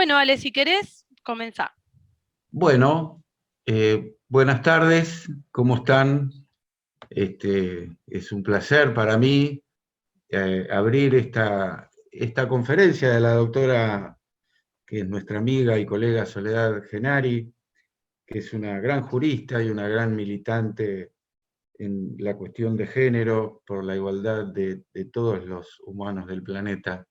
Bueno, Ale, si querés, comenzá. Bueno, buenas tardes, ¿cómo están? Es un placer para mí abrir esta conferencia de la doctora, que es nuestra amiga y colega Soledad Genari, que es una gran jurista y una gran militante en la cuestión de género por la igualdad de todos los humanos del planeta.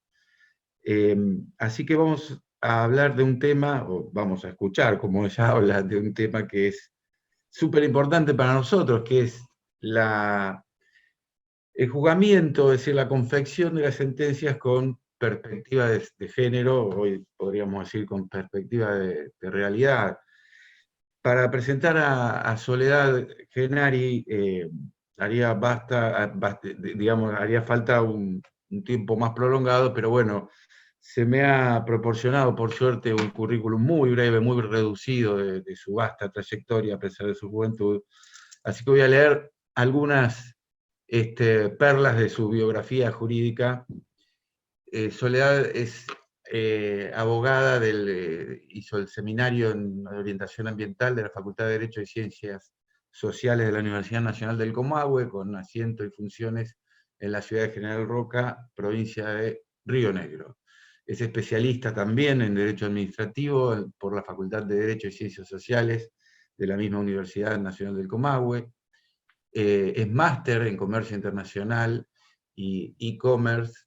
Así que vamos a hablar de un tema, o vamos a escuchar como ella habla, de un tema que es súper importante para nosotros, que es el juzgamiento, es decir, la confección de las sentencias con perspectiva de género, hoy podríamos decir con perspectiva de realidad. Para presentar a Soledad Genari, haría falta un tiempo más prolongado, pero bueno, se me ha proporcionado, por suerte, un currículum muy breve, muy reducido de su vasta trayectoria, a pesar de su juventud. Así que voy a leer algunas perlas de su biografía jurídica. Soledad es abogada, hizo el seminario en orientación ambiental de la Facultad de Derecho y Ciencias Sociales de la Universidad Nacional del Comahue, con asiento y funciones en la ciudad de General Roca, provincia de Río Negro. Es especialista también en Derecho Administrativo por la Facultad de Derecho y Ciencias Sociales de la misma Universidad Nacional del Comahue. Es máster en Comercio Internacional y E-Commerce,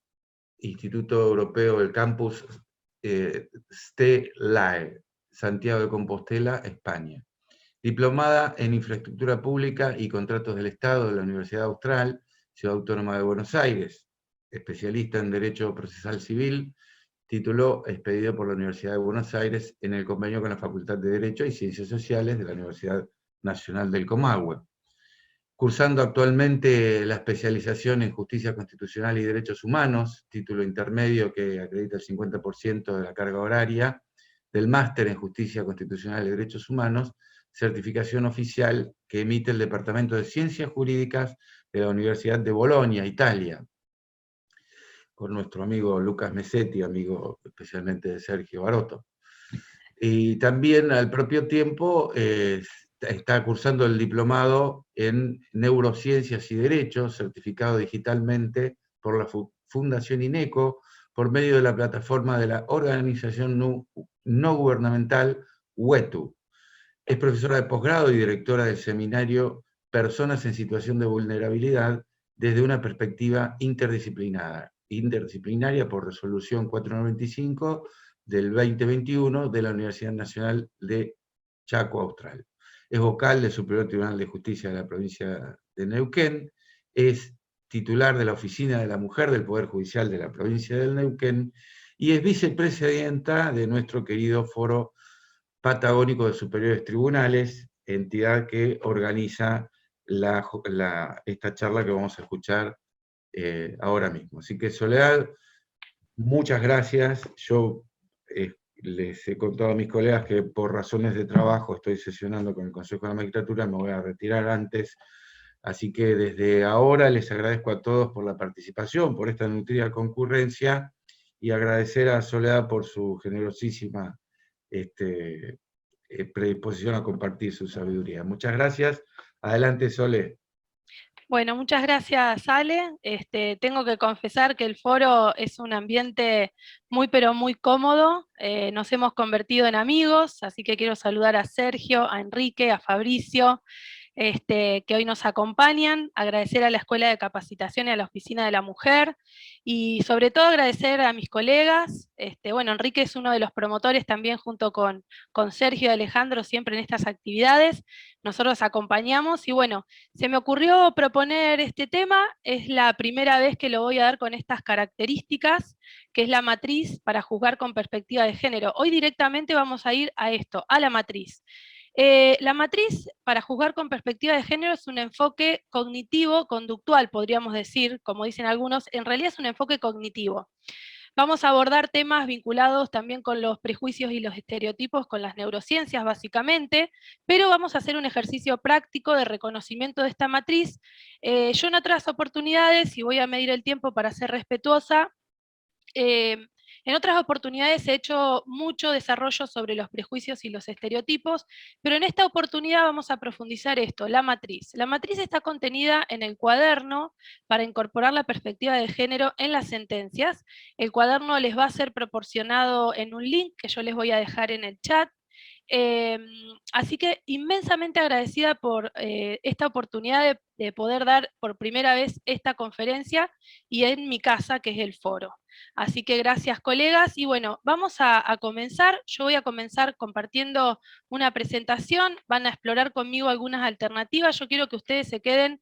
Instituto Europeo del Campus STELAE, Santiago de Compostela, España. Diplomada en Infraestructura Pública y Contratos del Estado de la Universidad Austral, Ciudad Autónoma de Buenos Aires. Especialista en Derecho Procesal Civil, título expedido por la Universidad de Buenos Aires en el convenio con la Facultad de Derecho y Ciencias Sociales de la Universidad Nacional del Comahue. Cursando actualmente la especialización en Justicia Constitucional y Derechos Humanos, título intermedio que acredita el 50% de la carga horaria, del máster en Justicia Constitucional y Derechos Humanos, certificación oficial que emite el Departamento de Ciencias Jurídicas de la Universidad de Bolonia, Italia, con nuestro amigo Lucas Mesetti, amigo especialmente de Sergio Barotto. Y también al propio tiempo está cursando el diplomado en Neurociencias y Derechos, certificado digitalmente por la Fundación INECO, por medio de la plataforma de la organización no gubernamental WETU. Es profesora de posgrado y directora del seminario Personas en Situación de Vulnerabilidad desde una perspectiva interdisciplinaria por resolución 495 del 2021 de la Universidad Nacional de Chaco Austral. Es vocal del Superior Tribunal de Justicia de la provincia de Neuquén, es titular de la Oficina de la Mujer del Poder Judicial de la provincia de Neuquén y es vicepresidenta de nuestro querido Foro Patagónico de Superiores Tribunales, entidad que organiza esta charla que vamos a escuchar ahora mismo. Así que Soledad, muchas gracias. Yo les he contado a mis colegas que por razones de trabajo estoy sesionando con el Consejo de la Magistratura, me voy a retirar antes. Así que desde ahora les agradezco a todos por la participación, por esta nutrida concurrencia, y agradecer a Soledad por su generosísima predisposición a compartir su sabiduría. Muchas gracias. Adelante, Sole. Bueno, muchas gracias, Ale. Tengo que confesar que el foro es un ambiente muy, pero muy cómodo. Nos hemos convertido en amigos, así que quiero saludar a Sergio, a Enrique, a Fabricio, que hoy nos acompañan, agradecer a la Escuela de Capacitación y a la Oficina de la Mujer, y sobre todo agradecer a mis colegas. Bueno, Enrique es uno de los promotores también junto con Sergio y Alejandro siempre en estas actividades. Nosotros acompañamos y bueno, se me ocurrió proponer este tema, es la primera vez que lo voy a dar con estas características, que es la matriz para juzgar con perspectiva de género. Hoy directamente vamos a ir a esto, a la matriz. La matriz para juzgar con perspectiva de género es un enfoque cognitivo, conductual, podríamos decir, como dicen algunos, en realidad es un enfoque cognitivo. Vamos a abordar temas vinculados también con los prejuicios y los estereotipos, con las neurociencias básicamente, pero vamos a hacer un ejercicio práctico de reconocimiento de esta matriz. Yo en otras oportunidades, y voy a medir el tiempo para ser respetuosa, eh, En otras oportunidades he hecho mucho desarrollo sobre los prejuicios y los estereotipos, pero en esta oportunidad vamos a profundizar esto, la matriz. La matriz está contenida en el cuaderno para incorporar la perspectiva de género en las sentencias. El cuaderno les va a ser proporcionado en un link que yo les voy a dejar en el chat. Así que inmensamente agradecida por esta oportunidad de poder dar por primera vez esta conferencia y en mi casa, que es el foro. Así que gracias, colegas, y bueno, vamos a comenzar. Yo voy a comenzar compartiendo una presentación, van a explorar conmigo algunas alternativas. Yo quiero que ustedes se queden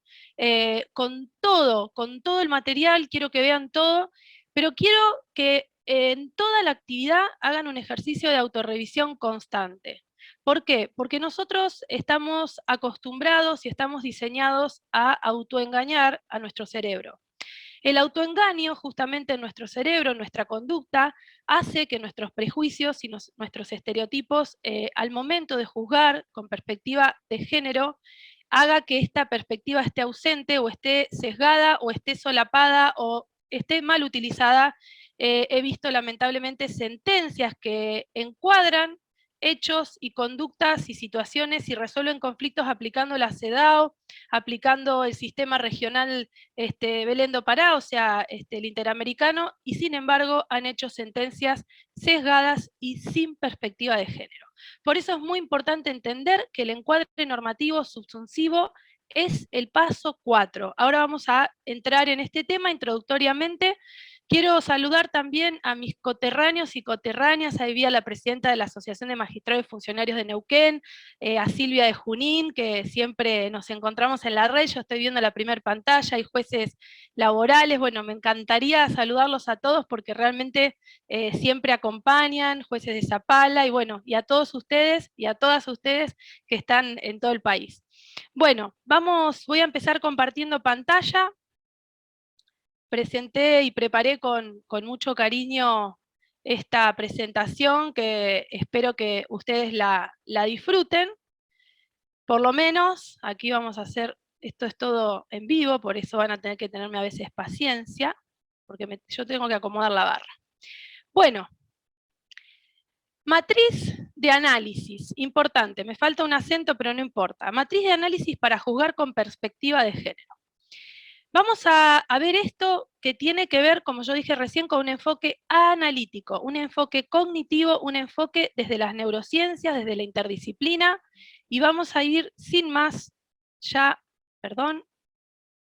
con todo el material, quiero que vean todo, pero quiero que en toda la actividad hagan un ejercicio de autorrevisión constante. ¿Por qué? Porque nosotros estamos acostumbrados y estamos diseñados a autoengañar a nuestro cerebro. El autoengaño, justamente en nuestro cerebro, en nuestra conducta, hace que nuestros prejuicios y nuestros estereotipos, al momento de juzgar con perspectiva de género, haga que esta perspectiva esté ausente, o esté sesgada, o esté solapada, o esté mal utilizada. He visto lamentablemente sentencias que encuadran hechos y conductas y situaciones y resuelven conflictos aplicando la CEDAW, aplicando el sistema regional Belén do Pará, o sea, el interamericano, y sin embargo han hecho sentencias sesgadas y sin perspectiva de género. Por eso es muy importante entender que el encuadre normativo subsuntivo es el paso 4. Ahora vamos a entrar en este tema introductoriamente. Quiero saludar también a mis coterráneos y coterráneas. Ahí vi a la presidenta de la Asociación de Magistrados y Funcionarios de Neuquén, a Silvia de Junín, que siempre nos encontramos en la red. Yo estoy viendo la primera pantalla, hay jueces laborales. Bueno, me encantaría saludarlos a todos porque realmente siempre acompañan, jueces de Zapala, y bueno, y a todos ustedes y a todas ustedes que están en todo el país. Bueno, voy a empezar compartiendo pantalla. Presenté y preparé con mucho cariño esta presentación, que espero que ustedes la disfruten. Por lo menos, aquí vamos a hacer, esto es todo en vivo, por eso van a tener que tenerme a veces paciencia, porque yo tengo que acomodar la barra. Bueno, matriz de análisis, importante, me falta un acento pero no importa. Matriz de análisis para juzgar con perspectiva de género. Vamos a ver esto que tiene que ver, como yo dije recién, con un enfoque analítico, un enfoque cognitivo, un enfoque desde las neurociencias, desde la interdisciplina, y vamos a ir sin más ya,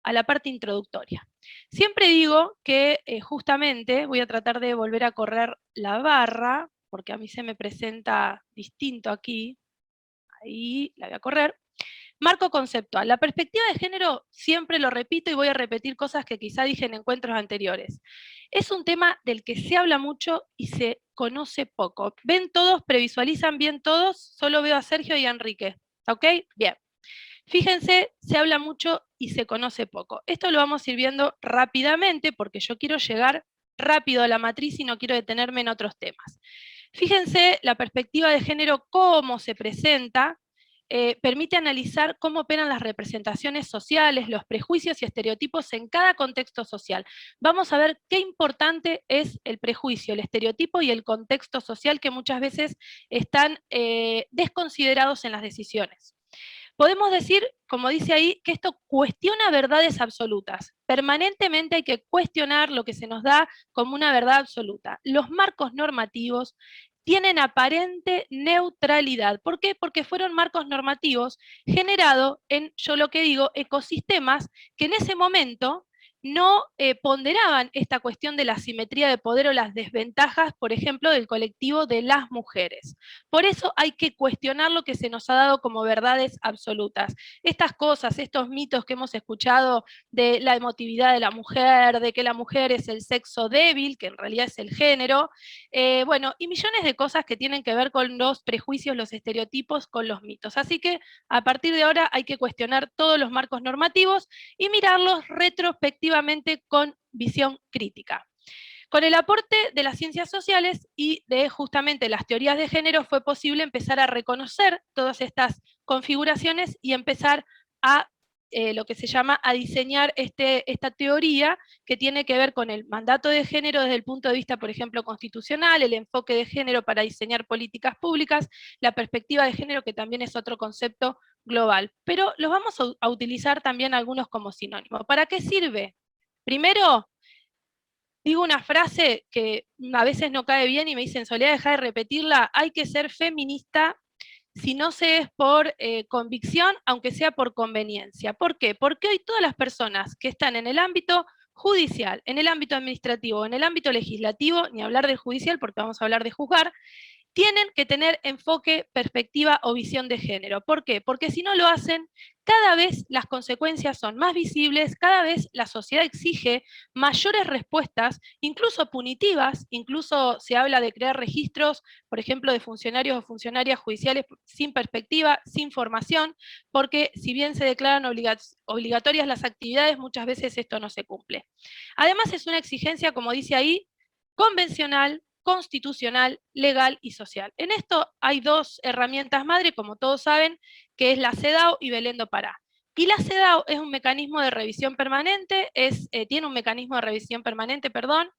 a la parte introductoria. Siempre digo que justamente, voy a tratar de volver a correr la barra, porque a mí se me presenta distinto aquí, ahí la voy a correr. Marco conceptual. La perspectiva de género, siempre lo repito y voy a repetir cosas que quizá dije en encuentros anteriores. Es un tema del que se habla mucho y se conoce poco. ¿Ven todos? ¿Previsualizan bien todos? Solo veo a Sergio y a Enrique. ¿Ok? Bien. Fíjense, se habla mucho y se conoce poco. Esto lo vamos a ir viendo rápidamente porque yo quiero llegar rápido a la matriz y no quiero detenerme en otros temas. Fíjense la perspectiva de género, cómo se presenta. Permite analizar cómo operan las representaciones sociales, los prejuicios y estereotipos en cada contexto social. Vamos a ver qué importante es el prejuicio, el estereotipo y el contexto social que muchas veces están desconsiderados en las decisiones. Podemos decir, como dice ahí, que esto cuestiona verdades absolutas. Permanentemente hay que cuestionar lo que se nos da como una verdad absoluta. Los marcos normativos tienen aparente neutralidad. ¿Por qué? Porque fueron marcos normativos generados en, yo lo que digo, ecosistemas que en ese momento no ponderaban esta cuestión de la asimetría de poder o las desventajas, por ejemplo, del colectivo de las mujeres. Por eso hay que cuestionar lo que se nos ha dado como verdades absolutas. Estas cosas, estos mitos que hemos escuchado de la emotividad de la mujer, de que la mujer es el sexo débil, que en realidad es el género, bueno, y millones de cosas que tienen que ver con los prejuicios, los estereotipos, con los mitos. Así que a partir de ahora hay que cuestionar todos los marcos normativos y mirarlos retrospectivamente con visión crítica. Con el aporte de las ciencias sociales y de justamente las teorías de género fue posible empezar a reconocer todas estas configuraciones y empezar a lo que se llama a diseñar esta teoría que tiene que ver con el mandato de género desde el punto de vista, por ejemplo, constitucional, el enfoque de género para diseñar políticas públicas, la perspectiva de género, que también es otro concepto global. Pero los vamos a utilizar también algunos como sinónimo. ¿Para qué sirve? Primero, digo una frase que a veces no cae bien y me dicen, Soledad, deja de repetirla, hay que ser feminista si no se es por convicción, aunque sea por conveniencia. ¿Por qué? Porque hoy todas las personas que están en el ámbito judicial, en el ámbito administrativo, en el ámbito legislativo, ni hablar del judicial porque vamos a hablar de juzgar, tienen que tener enfoque, perspectiva o visión de género. ¿Por qué? Porque si no lo hacen, cada vez las consecuencias son más visibles, cada vez la sociedad exige mayores respuestas, incluso punitivas, incluso se habla de crear registros, por ejemplo, de funcionarios o funcionarias judiciales sin perspectiva, sin formación, porque si bien se declaran obligatorias las actividades, muchas veces esto no se cumple. Además es una exigencia, como dice ahí, convencional, constitucional, legal y social. En esto hay dos herramientas madre, como todos saben, que es la CEDAW y Belén do Pará. Y la CEDAW es un mecanismo de revisión permanente, tiene un mecanismo de revisión permanente, perdón,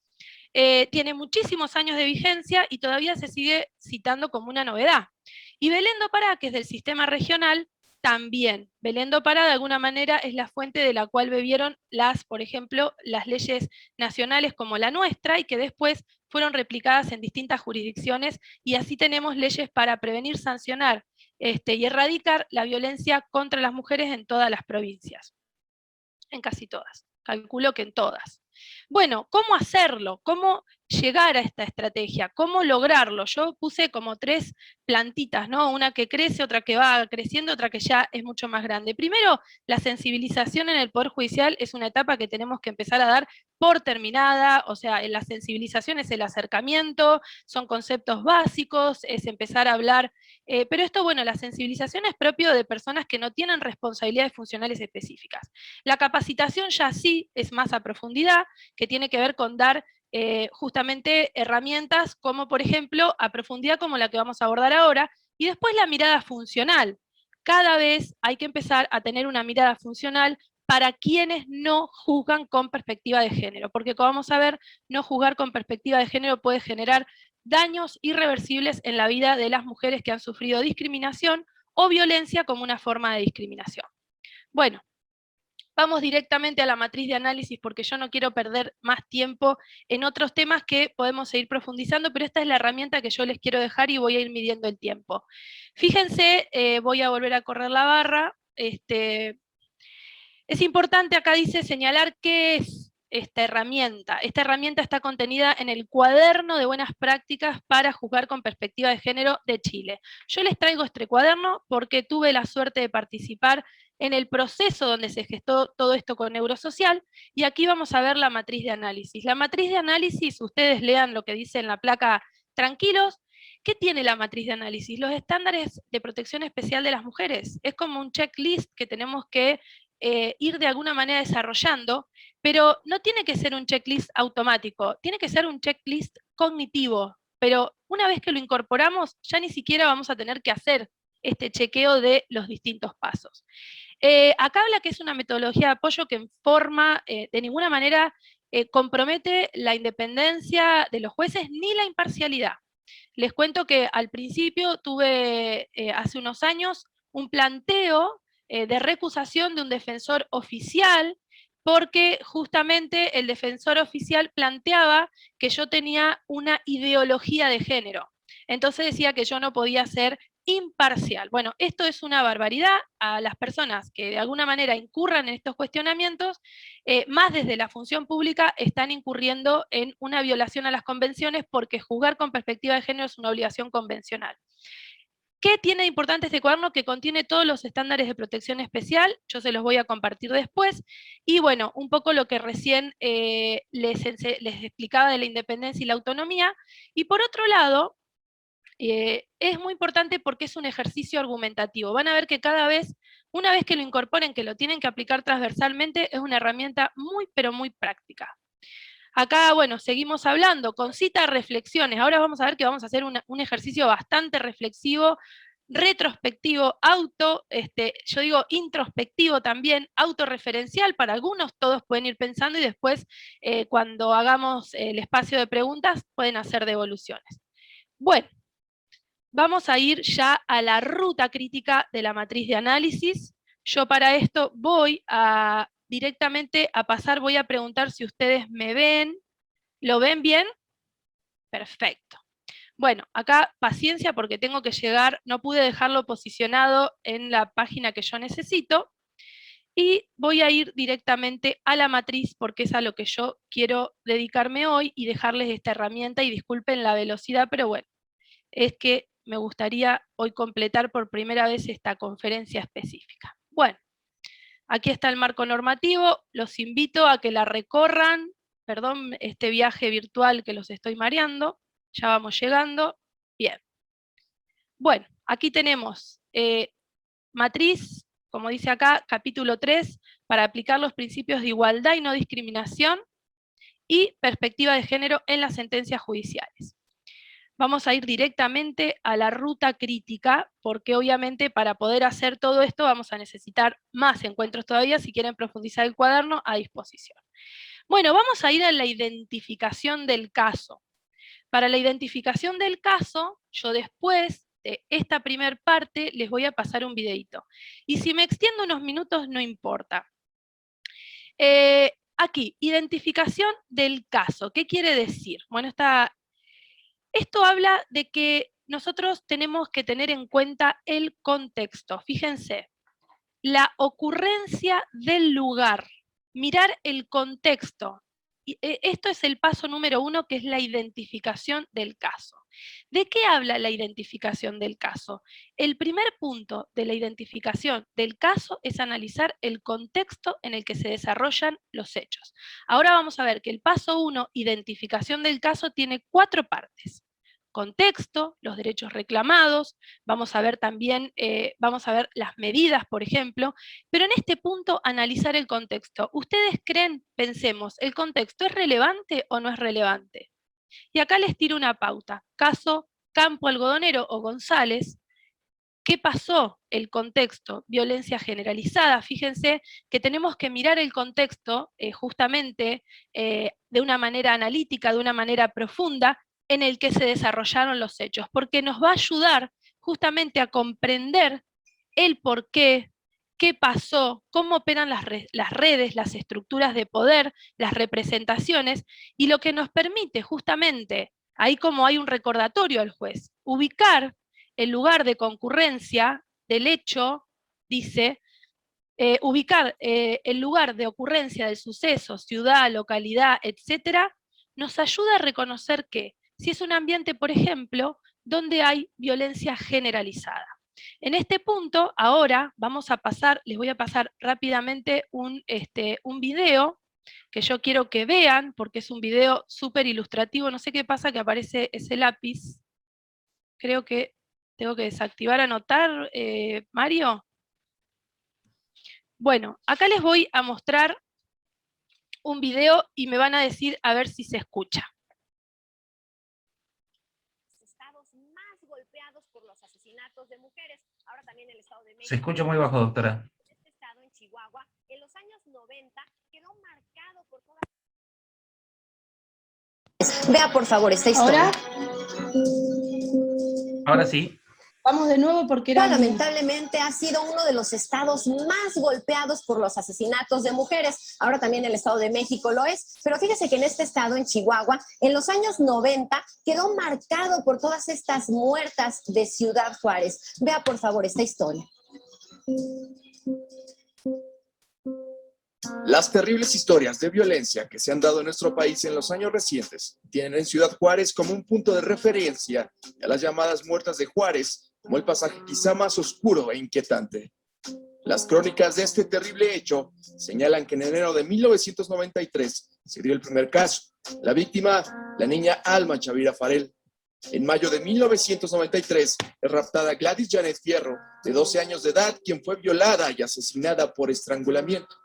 tiene muchísimos años de vigencia y todavía se sigue citando como una novedad. Y Belén do Pará, que es del sistema regional, también. Belén do Pará de alguna manera es la fuente de la cual bebieron por ejemplo, las leyes nacionales como la nuestra y que después fueron replicadas en distintas jurisdicciones y así tenemos leyes para prevenir, sancionar y erradicar la violencia contra las mujeres en todas las provincias. En casi todas. Calculo que en todas. Bueno, ¿cómo hacerlo? ¿Cómo llegar a esta estrategia? ¿Cómo lograrlo? Yo puse como 3 plantitas, ¿no? Una que crece, otra que va creciendo, otra que ya es mucho más grande. Primero, la sensibilización en el Poder Judicial es una etapa que tenemos que empezar a dar por terminada, o sea, en la sensibilización es el acercamiento, son conceptos básicos, es empezar a hablar, pero esto, bueno, la sensibilización es propio de personas que no tienen responsabilidades funcionales específicas. La capacitación ya sí es más a profundidad, que tiene que ver con dar justamente herramientas como, por ejemplo, a profundidad como la que vamos a abordar ahora, y después la mirada funcional. Cada vez hay que empezar a tener una mirada funcional para quienes no juzgan con perspectiva de género, porque como vamos a ver, no juzgar con perspectiva de género puede generar daños irreversibles en la vida de las mujeres que han sufrido discriminación o violencia como una forma de discriminación. Bueno, vamos directamente a la matriz de análisis porque yo no quiero perder más tiempo en otros temas que podemos seguir profundizando, pero esta es la herramienta que yo les quiero dejar y voy a ir midiendo el tiempo. Fíjense, voy a volver a correr la barra. Es importante, acá dice, señalar qué es esta herramienta. Esta herramienta está contenida en el cuaderno de buenas prácticas para juzgar con perspectiva de género de Chile. Yo les traigo este cuaderno porque tuve la suerte de participar en el proceso donde se gestó todo esto con Neurosocial, y aquí vamos a ver la matriz de análisis. La matriz de análisis, ustedes lean lo que dice en la placa tranquilos. ¿Qué tiene la matriz de análisis? Los estándares de protección especial de las mujeres. Es como un checklist que tenemos que ir de alguna manera desarrollando, pero no tiene que ser un checklist automático, tiene que ser un checklist cognitivo, pero una vez que lo incorporamos, ya ni siquiera vamos a tener que hacer este chequeo de los distintos pasos. Acá habla que es una metodología de apoyo que en forma, de ninguna manera, compromete la independencia de los jueces ni la imparcialidad. Les cuento que al principio tuve, hace unos años, un planteo de recusación de un defensor oficial, porque justamente el defensor oficial planteaba que yo tenía una ideología de género. Entonces decía que yo no podía ser imparcial. Bueno, esto es una barbaridad. A las personas que de alguna manera incurran en estos cuestionamientos, más desde la función pública, están incurriendo en una violación a las convenciones, porque juzgar con perspectiva de género es una obligación convencional. ¿Qué tiene de importante este cuaderno? Que contiene todos los estándares de protección especial, yo se los voy a compartir después, y bueno, un poco lo que recién les explicaba de la independencia y la autonomía, y por otro lado, es muy importante porque es un ejercicio argumentativo. Van a ver que cada vez, una vez que lo incorporen, que lo tienen que aplicar transversalmente, es una herramienta muy, pero muy práctica. Acá, bueno, seguimos hablando, con cita reflexiones. Ahora vamos a ver que vamos a hacer un ejercicio bastante reflexivo. retrospectivo, yo digo introspectivo también, autorreferencial para algunos, todos pueden ir pensando y después cuando hagamos el espacio de preguntas pueden hacer devoluciones. Bueno, vamos a ir ya a la ruta crítica de la matriz de análisis. Yo para esto voy a directamente a pasar, voy a preguntar si ustedes me ven. ¿Lo ven bien? Perfecto. Bueno, acá paciencia porque tengo que llegar, no pude dejarlo posicionado en la página que yo necesito, y voy a ir directamente a la matriz porque es a lo que yo quiero dedicarme hoy y dejarles esta herramienta, y disculpen la velocidad, pero bueno, es que me gustaría hoy completar por primera vez esta conferencia específica. Bueno, aquí está el marco normativo, los invito a que la recorran, perdón este viaje virtual que los estoy mareando, ya vamos llegando, bien. Bueno, aquí tenemos matriz, como dice acá, capítulo 3, para aplicar los principios de igualdad y no discriminación, y perspectiva de género en las sentencias judiciales. Vamos a ir directamente a la ruta crítica, porque obviamente para poder hacer todo esto vamos a necesitar más encuentros todavía. Si quieren profundizar el cuaderno, a disposición. Bueno, vamos a ir a la identificación del caso. Para la identificación del caso, yo después de esta primer parte les voy a pasar un videito. Y si me extiendo unos minutos, no importa. Aquí, identificación del caso. ¿Qué quiere decir? Bueno, esto habla de que nosotros tenemos que tener en cuenta el contexto. Fíjense, la ocurrencia del lugar, mirar el contexto. Esto es el paso número 1, que es la identificación del caso. ¿De qué habla la identificación del caso? El primer punto de la identificación del caso es analizar el contexto en el que se desarrollan los hechos. Ahora vamos a ver que el paso 1, identificación del caso, tiene 4 partes. Contexto, los derechos reclamados, vamos a ver también, vamos a ver las medidas, por ejemplo, pero en este punto analizar el contexto. ¿Ustedes creen, pensemos, el contexto es relevante o no es relevante? Y acá les tiro una pauta. Caso Campo Algodonero o González. ¿Qué pasó? El contexto, violencia generalizada. Fíjense que tenemos que mirar el contexto justamente de una manera analítica, de una manera profunda, en el que se desarrollaron los hechos, porque nos va a ayudar justamente a comprender el porqué, qué pasó, cómo operan las redes, las estructuras de poder, las representaciones, y lo que nos permite justamente, ahí como hay un recordatorio al juez, ubicar el lugar de concurrencia del hecho, dice, ubicar el lugar de ocurrencia del suceso, ciudad, localidad, etcétera, nos ayuda a reconocer que, si es un ambiente, por ejemplo, donde hay violencia generalizada. En este punto, ahora vamos a pasar, les voy a pasar rápidamente un video que yo quiero que vean, porque es un video súper ilustrativo. No sé qué pasa que aparece ese lápiz. Creo que tengo que desactivar anotar, Mario. Bueno, acá les voy a mostrar un video y me van a decir a ver si se escucha. Estados más golpeados por los asesinatos de mujeres. Ahora también el Estado de México. Se escucha muy bajo, doctora. Este estado en Chihuahua, en los años 90, quedó marcado por todas. Vea por favor esta historia. Ahora sí. Vamos de nuevo porque era... Lamentablemente ha sido uno de los estados más golpeados por los asesinatos de mujeres. Ahora también el Estado de México lo es. Pero fíjese que en este estado, en Chihuahua, en los años 90, quedó marcado por todas estas muertas de Ciudad Juárez. Vea por favor esta historia. Las terribles historias de violencia que se han dado en nuestro país en los años recientes tienen en Ciudad Juárez como un punto de referencia a las llamadas muertas de Juárez, como el pasaje quizá más oscuro e inquietante. Las crónicas de este terrible hecho señalan que en enero de 1993 se dio el primer caso. La víctima, la niña Alma Chavira Farel. En mayo de 1993 es raptada Gladys Janet Fierro, de 12 años de edad, quien fue violada y asesinada por estrangulamiento.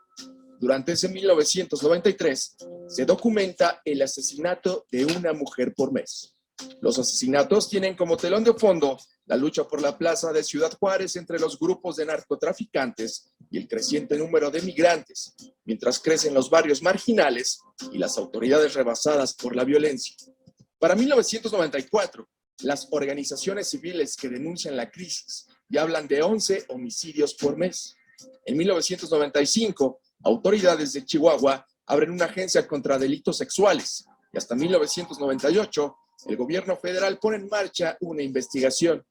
Durante ese 1993 se documenta el asesinato de una mujer por mes. Los asesinatos tienen como telón de fondo La lucha por la plaza de Ciudad Juárez entre los grupos de narcotraficantes y el creciente número de migrantes, mientras crecen los barrios marginales y las autoridades rebasadas por la violencia. Para 1994, las organizaciones civiles que denuncian la crisis ya hablan de 11 homicidios por mes. En 1995, autoridades de Chihuahua abren una agencia contra delitos sexuales y hasta 1998, el gobierno federal pone en marcha una investigación.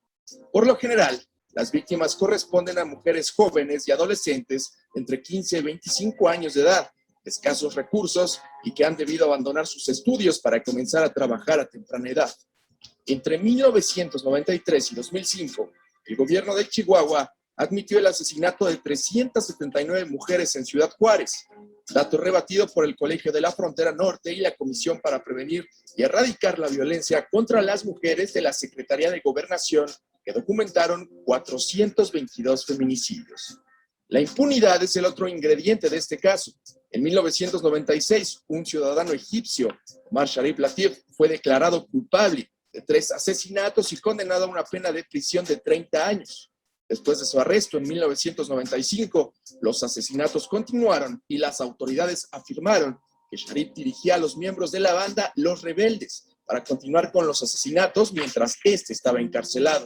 Por lo general, las víctimas corresponden a mujeres jóvenes y adolescentes entre 15 y 25 años de edad, de escasos recursos y que han debido abandonar sus estudios para comenzar a trabajar a temprana edad. Entre 1993 y 2005, el gobierno de Chihuahua admitió el asesinato de 379 mujeres en Ciudad Juárez, dato rebatido por el Colegio de la Frontera Norte y la Comisión para Prevenir y Erradicar la Violencia contra las Mujeres de la Secretaría de Gobernación, que documentaron 422 feminicidios. La impunidad es el otro ingrediente de este caso. En 1996, un ciudadano egipcio, Omar Sharif Latif, fue declarado culpable de 3 asesinatos y condenado a una pena de prisión de 30 años. Después de su arresto en 1995, los asesinatos continuaron y las autoridades afirmaron que Sharif dirigía a los miembros de la banda Los Rebeldes para continuar con los asesinatos mientras este estaba encarcelado.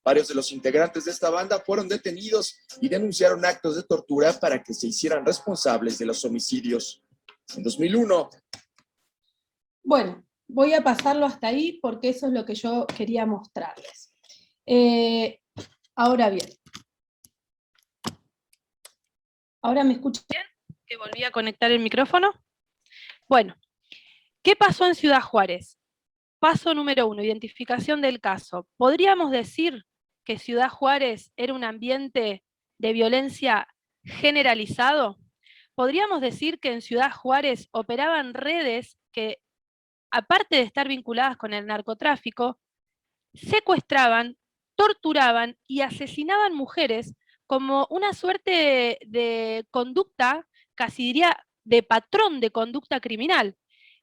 Varios de los integrantes de esta banda fueron detenidos y denunciaron actos de tortura para que se hicieran responsables de los homicidios. En 2001... Bueno, voy a pasarlo hasta ahí porque eso es lo que yo quería mostrarles. Ahora bien. ¿Ahora me escuchan bien? Que volví a conectar el micrófono. Bueno, ¿qué pasó en Ciudad Juárez? Paso número 1, identificación del caso. ¿Podríamos decir que Ciudad Juárez era un ambiente de violencia generalizado? ¿Podríamos decir que en Ciudad Juárez operaban redes que, aparte de estar vinculadas con el narcotráfico, secuestraban, torturaban y asesinaban mujeres como una suerte de conducta, casi diría de patrón de conducta criminal?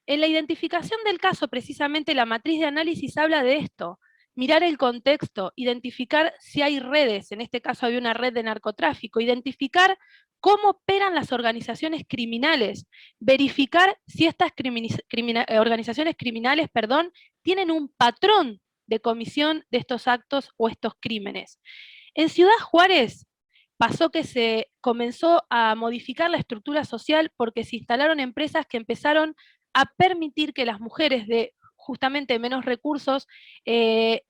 En la identificación del caso, precisamente la matriz de análisis habla de esto: mirar el contexto, identificar si hay redes, en este caso había una red de narcotráfico, identificar cómo operan las organizaciones criminales, verificar si estas organizaciones criminales, tienen un patrón de comisión de estos actos o estos crímenes. En Ciudad Juárez pasó que se comenzó a modificar la estructura social porque se instalaron empresas que empezaron a permitir que las mujeres de justamente menos recursos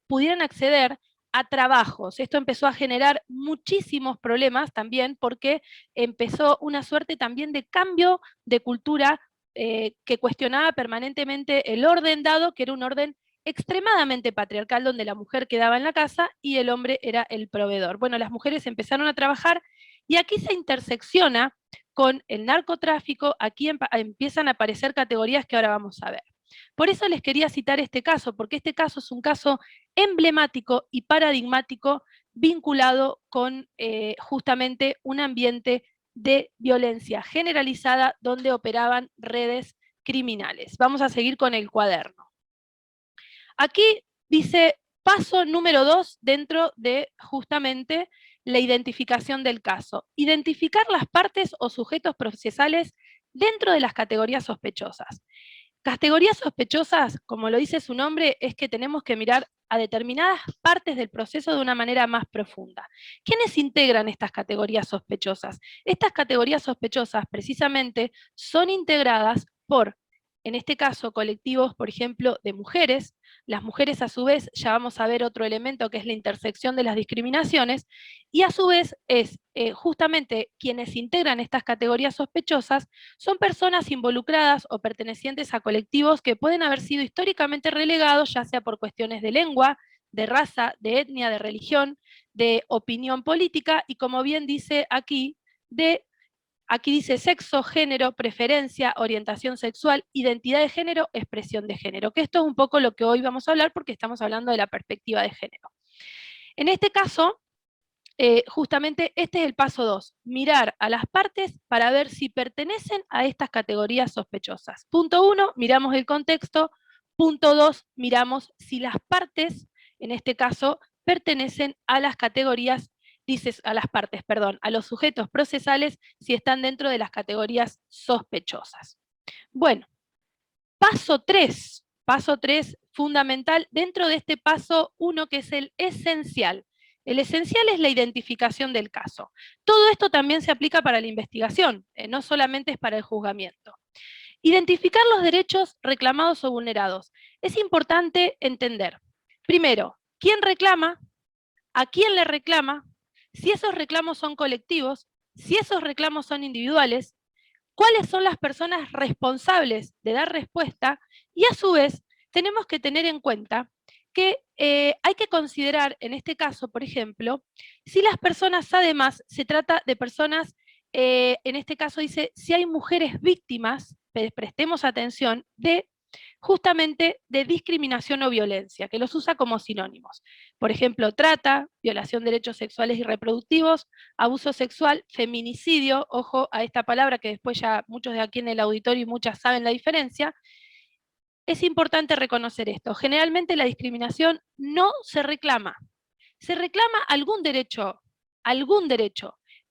pudieran acceder a trabajos. Esto empezó a generar muchísimos problemas también porque empezó una suerte también de cambio de cultura que cuestionaba permanentemente el orden dado, que era un orden extremadamente patriarcal, donde la mujer quedaba en la casa y el hombre era el proveedor. Bueno, las mujeres empezaron a trabajar y aquí se intersecciona con el narcotráfico, aquí empiezan a aparecer categorías que ahora vamos a ver. Por eso les quería citar este caso, porque este caso es un caso emblemático y paradigmático vinculado con justamente un ambiente de violencia generalizada donde operaban redes criminales. Vamos a seguir con el cuaderno. Aquí dice paso número 2 dentro de justamente la identificación del caso. Identificar las partes o sujetos procesales dentro de las categorías sospechosas. Categorías sospechosas, como lo dice su nombre, es que tenemos que mirar a determinadas partes del proceso de una manera más profunda. ¿Quiénes integran estas categorías sospechosas? Estas categorías sospechosas precisamente son integradas por, en este caso, colectivos, por ejemplo, de mujeres. Las mujeres, a su vez, ya vamos a ver otro elemento que es la intersección de las discriminaciones, y a su vez es justamente quienes integran estas categorías sospechosas son personas involucradas o pertenecientes a colectivos que pueden haber sido históricamente relegados, ya sea por cuestiones de lengua, de raza, de etnia, de religión, de opinión política, y como bien dice aquí, aquí dice sexo, género, preferencia, orientación sexual, identidad de género, expresión de género, que esto es un poco lo que hoy vamos a hablar porque estamos hablando de la perspectiva de género. En este caso, justamente este es el paso 2, mirar a las partes para ver si pertenecen a estas categorías sospechosas. Punto 1, miramos el contexto. Punto 2, miramos si las partes, en este caso, pertenecen a las categorías, a las partes, perdón, a los sujetos procesales si están dentro de las categorías sospechosas. Bueno, paso 3 fundamental, dentro de este paso 1 que es el esencial. El esencial es la identificación del caso. Todo esto también se aplica para la investigación, no solamente es para el juzgamiento. Identificar los derechos reclamados o vulnerados. Es importante entender, primero, quién reclama, a quién le reclama, si esos reclamos son colectivos, si esos reclamos son individuales, cuáles son las personas responsables de dar respuesta, y a su vez tenemos que tener en cuenta que hay que considerar en este caso, por ejemplo, si las personas además se trata de personas, en este caso dice, si hay mujeres víctimas, prestemos atención, justamente de discriminación o violencia, que los usa como sinónimos. Por ejemplo, trata, violación de derechos sexuales y reproductivos, abuso sexual, feminicidio, ojo a esta palabra que después ya muchos de aquí en el auditorio y muchas saben la diferencia. Es importante reconocer esto. Generalmente la discriminación no se reclama. Se reclama algún derecho,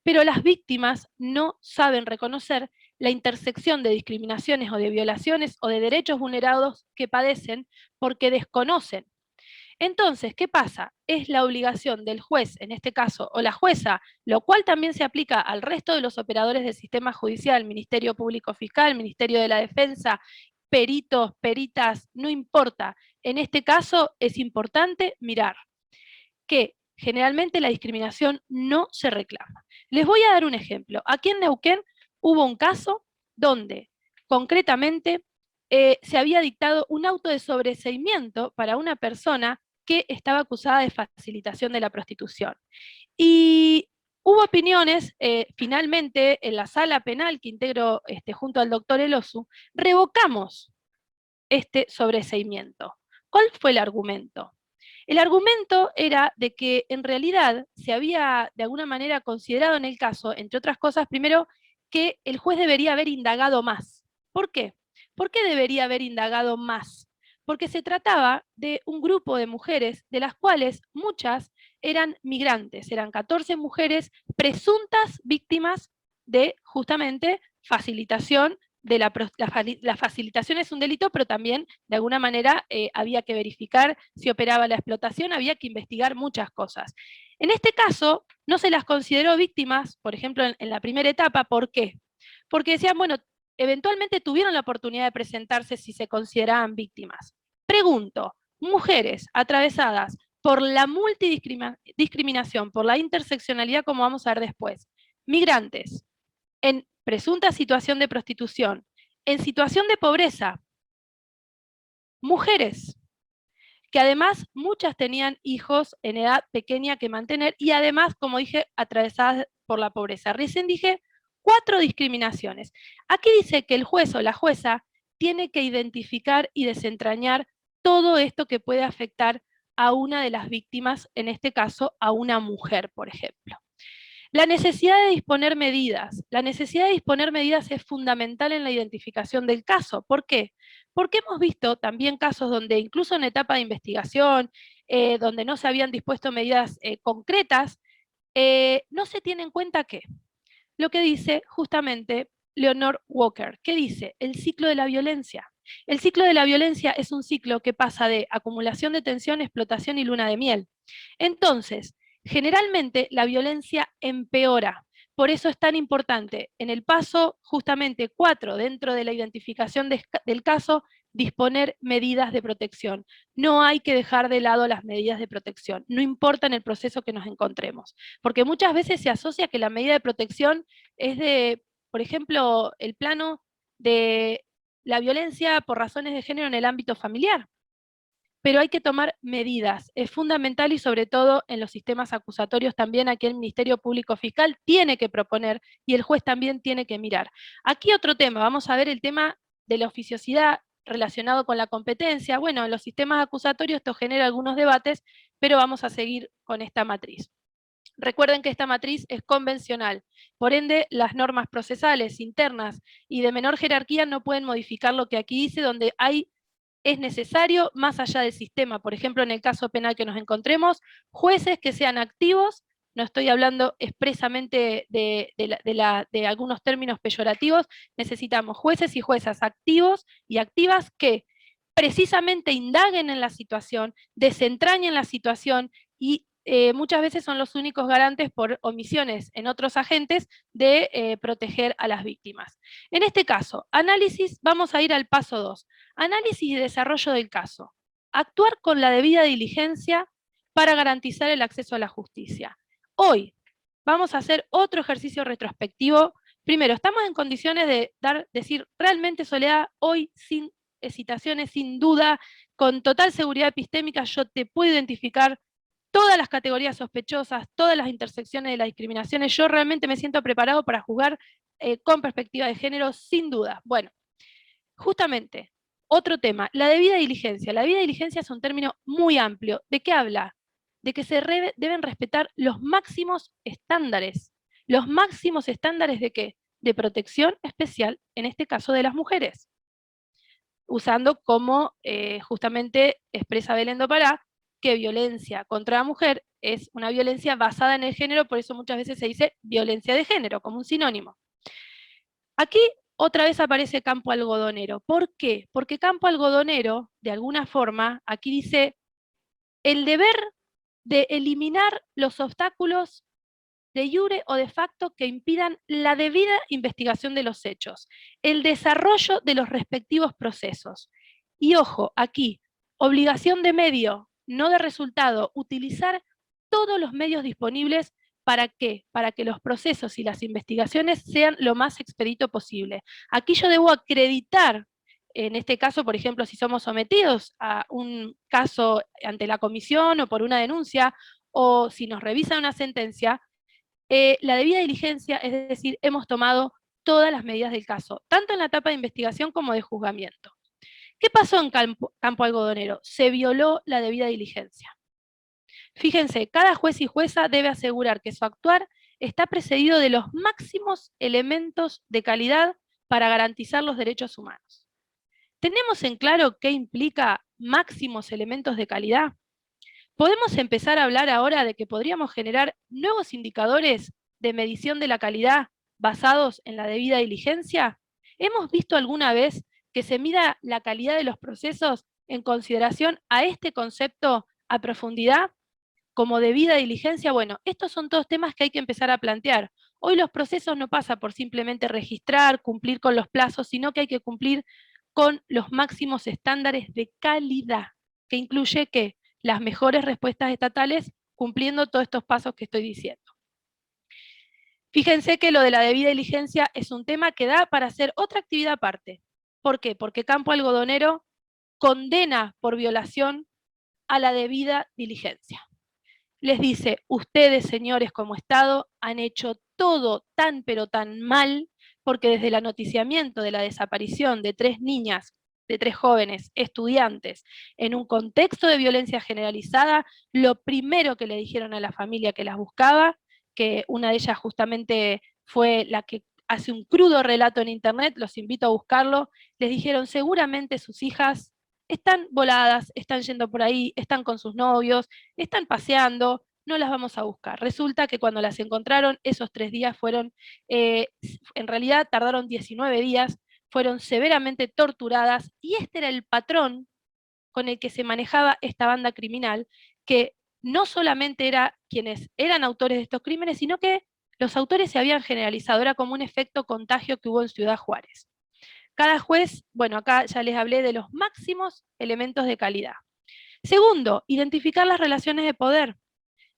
pero las víctimas no saben reconocer la intersección de discriminaciones o de violaciones o de derechos vulnerados que padecen porque desconocen. Entonces, ¿qué pasa? Es la obligación del juez, en este caso, o la jueza, lo cual también se aplica al resto de los operadores del sistema judicial, Ministerio Público Fiscal, Ministerio de la Defensa, peritos, peritas, no importa. En este caso es importante mirar que generalmente la discriminación no se reclama. Les voy a dar un ejemplo. Aquí en Neuquén hubo un caso donde concretamente se había dictado un auto de sobreseimiento para una persona que estaba acusada de facilitación de la prostitución. Y hubo opiniones, finalmente en la sala penal que integro junto al doctor Elosu, revocamos este sobreseimiento. ¿Cuál fue el argumento? El argumento era de que en realidad se había de alguna manera considerado en el caso, entre otras cosas, primero que el juez debería haber indagado más. ¿Por qué? ¿Por qué debería haber indagado más? Porque se trataba de un grupo de mujeres, de las cuales muchas eran migrantes, eran 14 mujeres presuntas víctimas de justamente facilitación de la facilitación es un delito, pero también de alguna manera había que verificar si operaba la explotación, había que investigar muchas cosas. En este caso, no se las consideró víctimas, por ejemplo, en la primera etapa. ¿Por qué? Porque decían, bueno, eventualmente tuvieron la oportunidad de presentarse si se consideraban víctimas. Pregunto, mujeres atravesadas por la multidiscriminación, por la interseccionalidad, como vamos a ver después, migrantes, en presunta situación de prostitución, en situación de pobreza, mujeres, que además muchas tenían hijos en edad pequeña que mantener, y además, como dije, atravesadas por la pobreza. Recién dije 4 discriminaciones. Aquí dice que el juez o la jueza tiene que identificar y desentrañar todo esto que puede afectar a una de las víctimas, en este caso a una mujer, por ejemplo. La necesidad de disponer medidas. La necesidad de disponer medidas es fundamental en la identificación del caso. ¿Por qué? Porque hemos visto también casos donde incluso en etapa de investigación, donde no se habían dispuesto medidas concretas, no se tiene en cuenta ¿qué? Lo que dice justamente Leonore Walker. ¿Qué dice? El ciclo de la violencia. El ciclo de la violencia es un ciclo que pasa de acumulación de tensión, explotación y luna de miel. Entonces, generalmente la violencia empeora. Por eso es tan importante en el paso justamente 4, dentro de la identificación del caso, disponer medidas de protección. No hay que dejar de lado las medidas de protección, no importa en el proceso que nos encontremos, porque muchas veces se asocia que la medida de protección es de, por ejemplo, el plano de la violencia por razones de género en el ámbito familiar. Pero hay que tomar medidas, es fundamental, y sobre todo en los sistemas acusatorios también aquí el Ministerio Público Fiscal tiene que proponer y el juez también tiene que mirar. Aquí otro tema, vamos a ver el tema de la oficiosidad relacionado con la competencia. Bueno, en los sistemas acusatorios esto genera algunos debates, pero vamos a seguir con esta matriz. Recuerden que esta matriz es convencional, por ende las normas procesales internas y de menor jerarquía no pueden modificar lo que aquí dice, donde hay es necesario, más allá del sistema, por ejemplo, en el caso penal que nos encontremos, jueces que sean activos, no estoy hablando expresamente de algunos términos peyorativos, necesitamos jueces y juezas activos y activas que precisamente indaguen en la situación, desentrañen la situación y muchas veces son los únicos garantes por omisiones en otros agentes de proteger a las víctimas. En este caso, análisis, vamos a ir al paso 2. Análisis y desarrollo del caso. Actuar con la debida diligencia para garantizar el acceso a la justicia. Hoy vamos a hacer otro ejercicio retrospectivo. Primero, estamos en condiciones de decir realmente, Soledad, hoy sin hesitaciones, sin duda, con total seguridad epistémica, yo te puedo identificar todas las categorías sospechosas, todas las intersecciones de las discriminaciones, yo realmente me siento preparado para juzgar con perspectiva de género, sin duda. Bueno, justamente, otro tema, la debida diligencia. La debida diligencia es un término muy amplio. ¿De qué habla? De que se deben respetar los máximos estándares. ¿Los máximos estándares de qué? De protección especial, en este caso de las mujeres. Usando como justamente expresa Belén do Pará, que violencia contra la mujer es una violencia basada en el género, por eso muchas veces se dice violencia de género, como un sinónimo. Aquí otra vez aparece campo algodonero. ¿Por qué? Porque campo algodonero, de alguna forma, aquí dice el deber de eliminar los obstáculos de iure o de facto que impidan la debida investigación de los hechos, el desarrollo de los respectivos procesos. Y ojo, aquí, obligación de medio, no de resultado, utilizar todos los medios disponibles. ¿Para qué? Para que los procesos y las investigaciones sean lo más expedito posible. Aquí yo debo acreditar, en este caso, por ejemplo, si somos sometidos a un caso ante la comisión o por una denuncia, o si nos revisa una sentencia, la debida diligencia, es decir, hemos tomado todas las medidas del caso, tanto en la etapa de investigación como de juzgamiento. ¿Qué pasó en campo algodonero? Se violó la debida diligencia. Fíjense, cada juez y jueza debe asegurar que su actuar está precedido de los máximos elementos de calidad para garantizar los derechos humanos. ¿Tenemos en claro qué implica máximos elementos de calidad? ¿Podemos empezar a hablar ahora de que podríamos generar nuevos indicadores de medición de la calidad basados en la debida diligencia? ¿Hemos visto alguna vez que se mida la calidad de los procesos en consideración a este concepto a profundidad? Como debida diligencia, bueno, estos son todos temas que hay que empezar a plantear. Hoy los procesos no pasan por simplemente registrar, cumplir con los plazos, sino que hay que cumplir con los máximos estándares de calidad, que incluye que las mejores respuestas estatales cumpliendo todos estos pasos que estoy diciendo. Fíjense que lo de la debida diligencia es un tema que da para hacer otra actividad aparte. ¿Por qué? Porque campo algodonero condena por violación a la debida diligencia. Les dice, ustedes, señores, como Estado, han hecho todo tan pero tan mal, porque desde el noticiamiento de la desaparición de 3 niñas, de 3 jóvenes estudiantes, en un contexto de violencia generalizada, lo primero que le dijeron a la familia que las buscaba, que una de ellas justamente fue la que hace un crudo relato en internet, los invito a buscarlo, les dijeron, seguramente sus hijas están voladas, están yendo por ahí, están con sus novios, están paseando, no las vamos a buscar. Resulta que cuando las encontraron, esos 3 días fueron, en realidad tardaron 19 días, fueron severamente torturadas, y este era el patrón con el que se manejaba esta banda criminal, que no solamente era quienes eran autores de estos crímenes, sino que los autores se habían generalizado, era como un efecto contagio que hubo en Ciudad Juárez. Cada juez, bueno, acá ya les hablé de los máximos elementos de calidad. Segundo, identificar las relaciones de poder.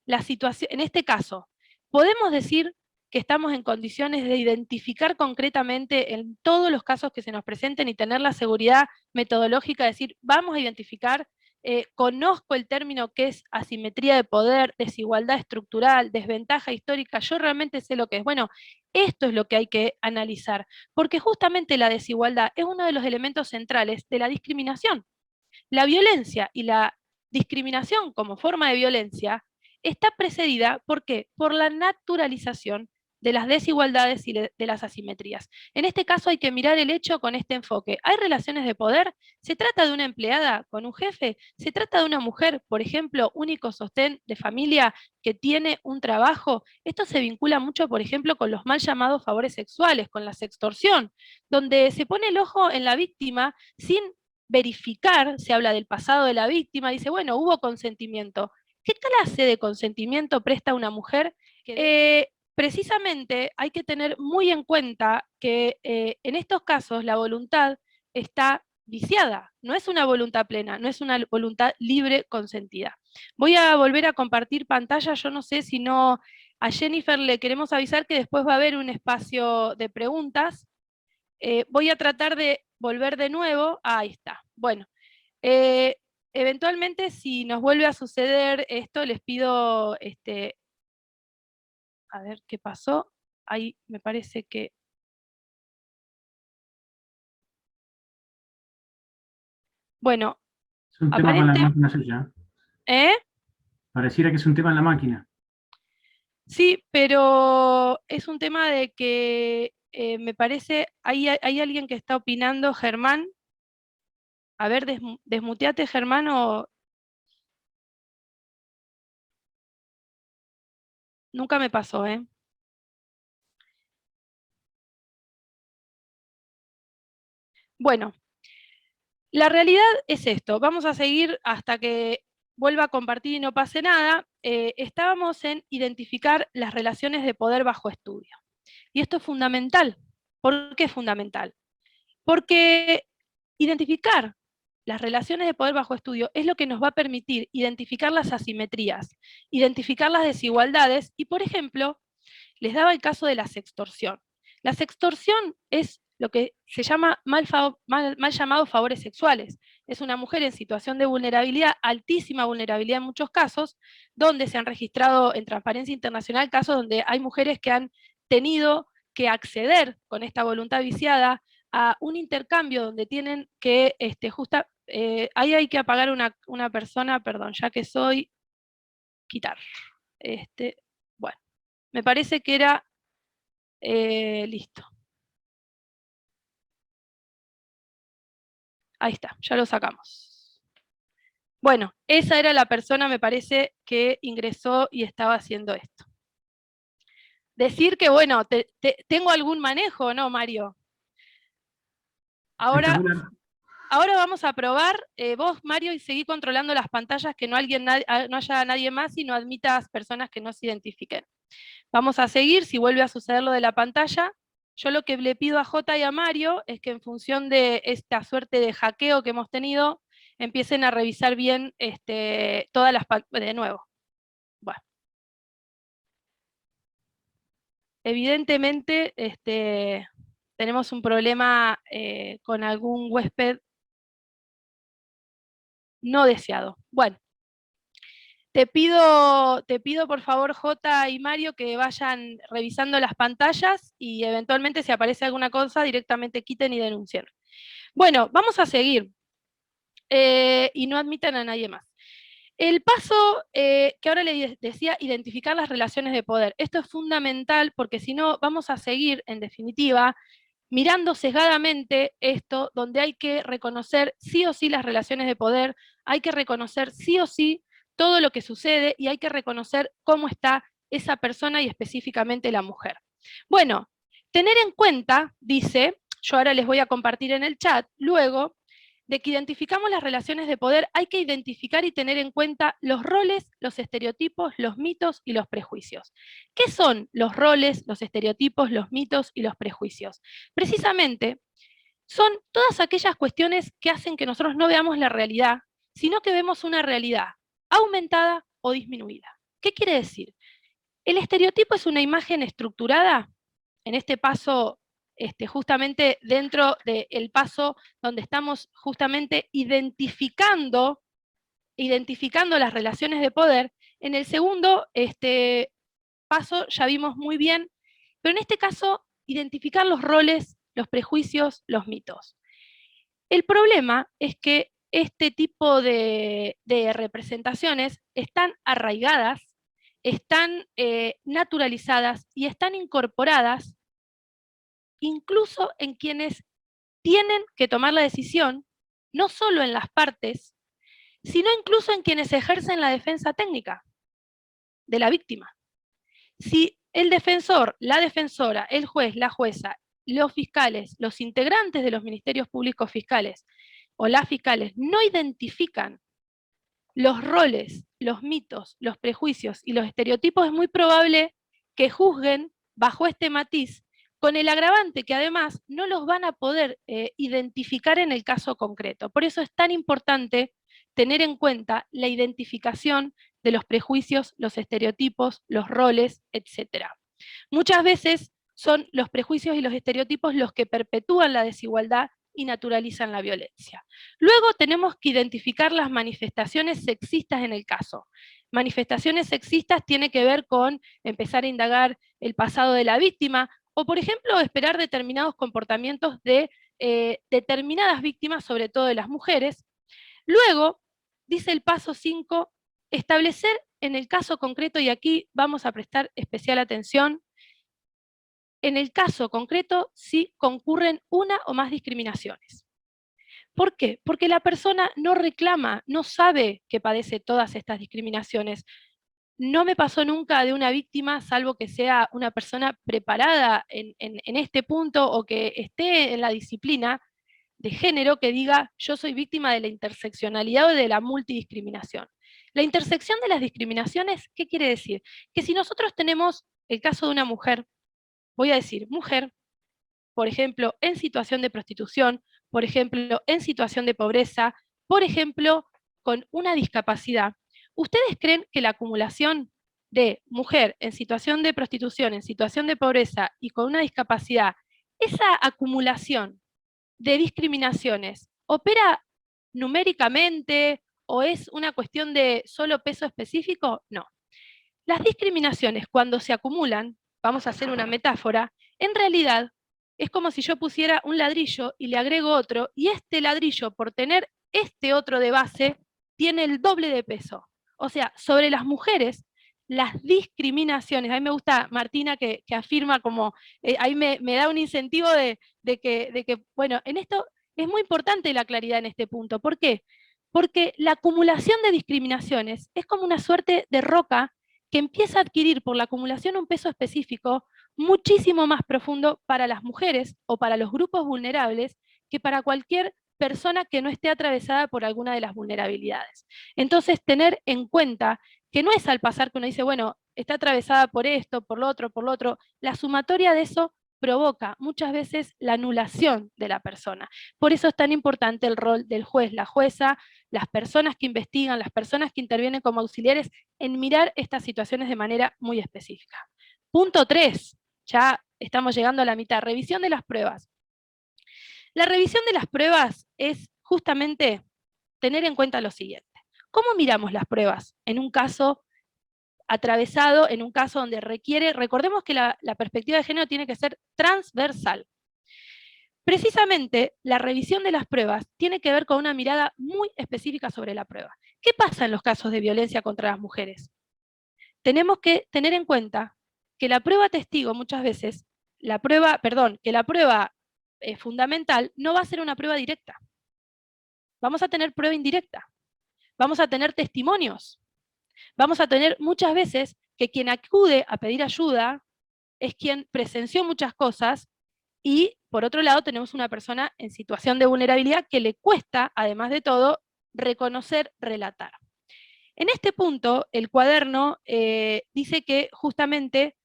La situación, en este caso, podemos decir que estamos en condiciones de identificar concretamente en todos los casos que se nos presenten y tener la seguridad metodológica de decir, vamos a identificar, conozco el término que es asimetría de poder, desigualdad estructural, desventaja histórica, yo realmente sé lo que es. Bueno, esto es lo que hay que analizar, porque justamente la desigualdad es uno de los elementos centrales de la discriminación. La violencia y la discriminación como forma de violencia está precedida, ¿por qué? Por la naturalización de las desigualdades y de las asimetrías. En este caso hay que mirar el hecho con este enfoque. ¿Hay relaciones de poder? ¿Se trata de una empleada con un jefe? ¿Se trata de una mujer, por ejemplo, único sostén de familia que tiene un trabajo? Esto se vincula mucho, por ejemplo, con los mal llamados favores sexuales, con la sextorsión, donde se pone el ojo en la víctima sin verificar, se habla del pasado de la víctima, dice, bueno, hubo consentimiento. ¿Qué clase de consentimiento presta una mujer? Precisamente hay que tener muy en cuenta que en estos casos la voluntad está viciada, no es una voluntad plena, no es una voluntad libre consentida. Voy a volver a compartir pantalla, yo no sé si no, a Jennifer le queremos avisar que después va a haber un espacio de preguntas. Voy a tratar de volver de nuevo, ahí está. Bueno, eventualmente si nos vuelve a suceder esto, les pido, a ver qué pasó, ahí me parece que... Bueno, es un tema con la máquina suya. ¿Eh? Pareciera que es un tema en la máquina. Sí, pero es un tema de que me parece, hay alguien que está opinando, Germán. A ver, desmuteate, Germán, o... Nunca me pasó, ¿eh? Bueno, la realidad es esto. Vamos a seguir hasta que vuelva a compartir y no pase nada. Estábamos en identificar las relaciones de poder bajo estudio. Y esto es fundamental. ¿Por qué es fundamental? Porque identificar las relaciones de poder bajo estudio es lo que nos va a permitir identificar las asimetrías, identificar las desigualdades y, por ejemplo, les daba el caso de la sextorsión. La sextorsión es lo que se llama mal llamados favores sexuales. Es una mujer en situación de vulnerabilidad, altísima vulnerabilidad en muchos casos, donde se han registrado en Transparencia Internacional casos donde hay mujeres que han tenido que acceder con esta voluntad viciada a un intercambio donde tienen que, ahí hay que apagar una persona, perdón, ya que soy, quitar. Bueno, me parece que era, listo. Ahí está, ya lo sacamos. Bueno, esa era la persona, me parece, que ingresó y estaba haciendo esto. Decir que, bueno, tengo algún manejo, ¿no, Mario? Ahora vamos a probar, vos, Mario, y seguí controlando las pantallas, que no haya nadie más y no admitas personas que no se identifiquen. Vamos a seguir, si vuelve a suceder lo de la pantalla, yo lo que le pido a Jota y a Mario es que en función de esta suerte de hackeo que hemos tenido, empiecen a revisar bien todas las pantallas, de nuevo. Bueno. Evidentemente, tenemos un problema con algún huésped no deseado. Bueno, te pido por favor, Jota y Mario, que vayan revisando las pantallas y eventualmente si aparece alguna cosa, directamente quiten y denuncien. Bueno, vamos a seguir. Y no admitan a nadie más. El paso que ahora les decía, identificar las relaciones de poder. Esto es fundamental porque si no vamos a seguir, en definitiva, mirando sesgadamente esto, donde hay que reconocer sí o sí las relaciones de poder, hay que reconocer sí o sí todo lo que sucede y hay que reconocer cómo está esa persona y específicamente la mujer. Bueno, tener en cuenta, dice, yo ahora les voy a compartir en el chat, luego de que identificamos las relaciones de poder, hay que identificar y tener en cuenta los roles, los estereotipos, los mitos y los prejuicios. ¿Qué son los roles, los estereotipos, los mitos y los prejuicios? Precisamente, son todas aquellas cuestiones que hacen que nosotros no veamos la realidad, sino que vemos una realidad aumentada o disminuida. ¿Qué quiere decir? El estereotipo es una imagen estructurada, en este paso justamente dentro del paso donde estamos justamente identificando las relaciones de poder. En el segundo paso ya vimos muy bien, pero en este caso identificar los roles, los prejuicios, los mitos. El problema es que este tipo de representaciones están arraigadas están naturalizadas y están incorporadas incluso en quienes tienen que tomar la decisión, no solo en las partes, sino incluso en quienes ejercen la defensa técnica de la víctima. Si el defensor, la defensora, el juez, la jueza, los fiscales, los integrantes de los ministerios públicos fiscales o las fiscales no identifican los roles, los mitos, los prejuicios y los estereotipos, es muy probable que juzguen bajo este matiz, con el agravante que además no los van a poder identificar en el caso concreto. Por eso es tan importante tener en cuenta la identificación de los prejuicios, los estereotipos, los roles, etc. Muchas veces son los prejuicios y los estereotipos los que perpetúan la desigualdad y naturalizan la violencia. Luego tenemos que identificar las manifestaciones sexistas en el caso. Manifestaciones sexistas tiene que ver con empezar a indagar el pasado de la víctima, o por ejemplo esperar determinados comportamientos de determinadas víctimas, sobre todo de las mujeres. Luego, dice el paso 5, establecer en el caso concreto, y aquí vamos a prestar especial atención, en el caso concreto si concurren una o más discriminaciones. ¿Por qué? Porque la persona no reclama, no sabe que padece todas estas discriminaciones. No me pasó nunca de una víctima, salvo que sea una persona preparada en este punto o que esté en la disciplina de género, que diga yo soy víctima de la interseccionalidad o de la multidiscriminación. La intersección de las discriminaciones, ¿qué quiere decir? Que si nosotros tenemos el caso de una mujer, voy a decir mujer, por ejemplo, en situación de prostitución, por ejemplo, en situación de pobreza, por ejemplo, con una discapacidad. ¿Ustedes creen que la acumulación de mujer en situación de prostitución, en situación de pobreza y con una discapacidad, esa acumulación de discriminaciones, opera numéricamente o es una cuestión de solo peso específico? No. Las discriminaciones, cuando se acumulan, vamos a hacer una metáfora, en realidad es como si yo pusiera un ladrillo y le agrego otro, y este ladrillo, por tener este otro de base, tiene el doble de peso. O sea, sobre las mujeres, las discriminaciones, a mí me gusta Martina que afirma como, ahí me da un incentivo de que, bueno, en esto es muy importante la claridad en este punto. ¿Por qué? Porque la acumulación de discriminaciones es como una suerte de roca que empieza a adquirir por la acumulación un peso específico muchísimo más profundo para las mujeres o para los grupos vulnerables que para cualquier persona que no esté atravesada por alguna de las vulnerabilidades. Entonces, tener en cuenta que no es al pasar que uno dice, bueno, está atravesada por esto, por lo otro, la sumatoria de eso provoca muchas veces la anulación de la persona. Por eso es tan importante el rol del juez, la jueza, las personas que investigan, las personas que intervienen como auxiliares, en mirar estas situaciones de manera muy específica. Punto 3, ya estamos llegando a la mitad, revisión de las pruebas. La revisión de las pruebas es justamente tener en cuenta lo siguiente. ¿Cómo miramos las pruebas en un caso atravesado, en un caso donde requiere, recordemos que la perspectiva de género tiene que ser transversal. Precisamente, la revisión de las pruebas tiene que ver con una mirada muy específica sobre la prueba. ¿Qué pasa en los casos de violencia contra las mujeres? Tenemos que tener en cuenta que la prueba testigo muchas veces, que la prueba fundamental no va a ser una prueba directa. Vamos a tener prueba indirecta. Vamos a tener testimonios. Vamos a tener muchas veces que quien acude a pedir ayuda es quien presenció muchas cosas y, por otro lado, tenemos una persona en situación de vulnerabilidad que le cuesta, además de todo, reconocer, relatar. En este punto, el cuaderno dice que justamente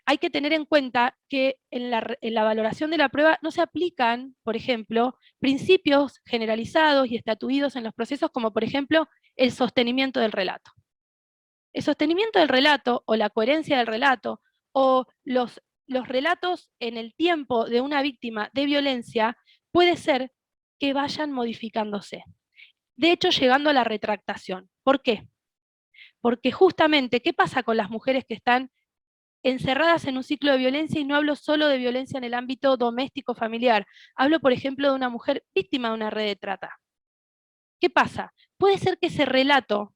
hay que tener en cuenta que en la valoración de la prueba no se aplican, por ejemplo, principios generalizados y estatuidos en los procesos, como por ejemplo el sostenimiento del relato. El sostenimiento del relato, o la coherencia del relato, o los relatos en el tiempo de una víctima de violencia, puede ser que vayan modificándose. De hecho, llegando a la retractación. ¿Por qué? Porque justamente, ¿qué pasa con las mujeres que están encerradas en un ciclo de violencia? Y no hablo solo de violencia en el ámbito doméstico familiar, hablo por ejemplo de una mujer víctima de una red de trata. ¿Qué pasa? Puede ser que ese relato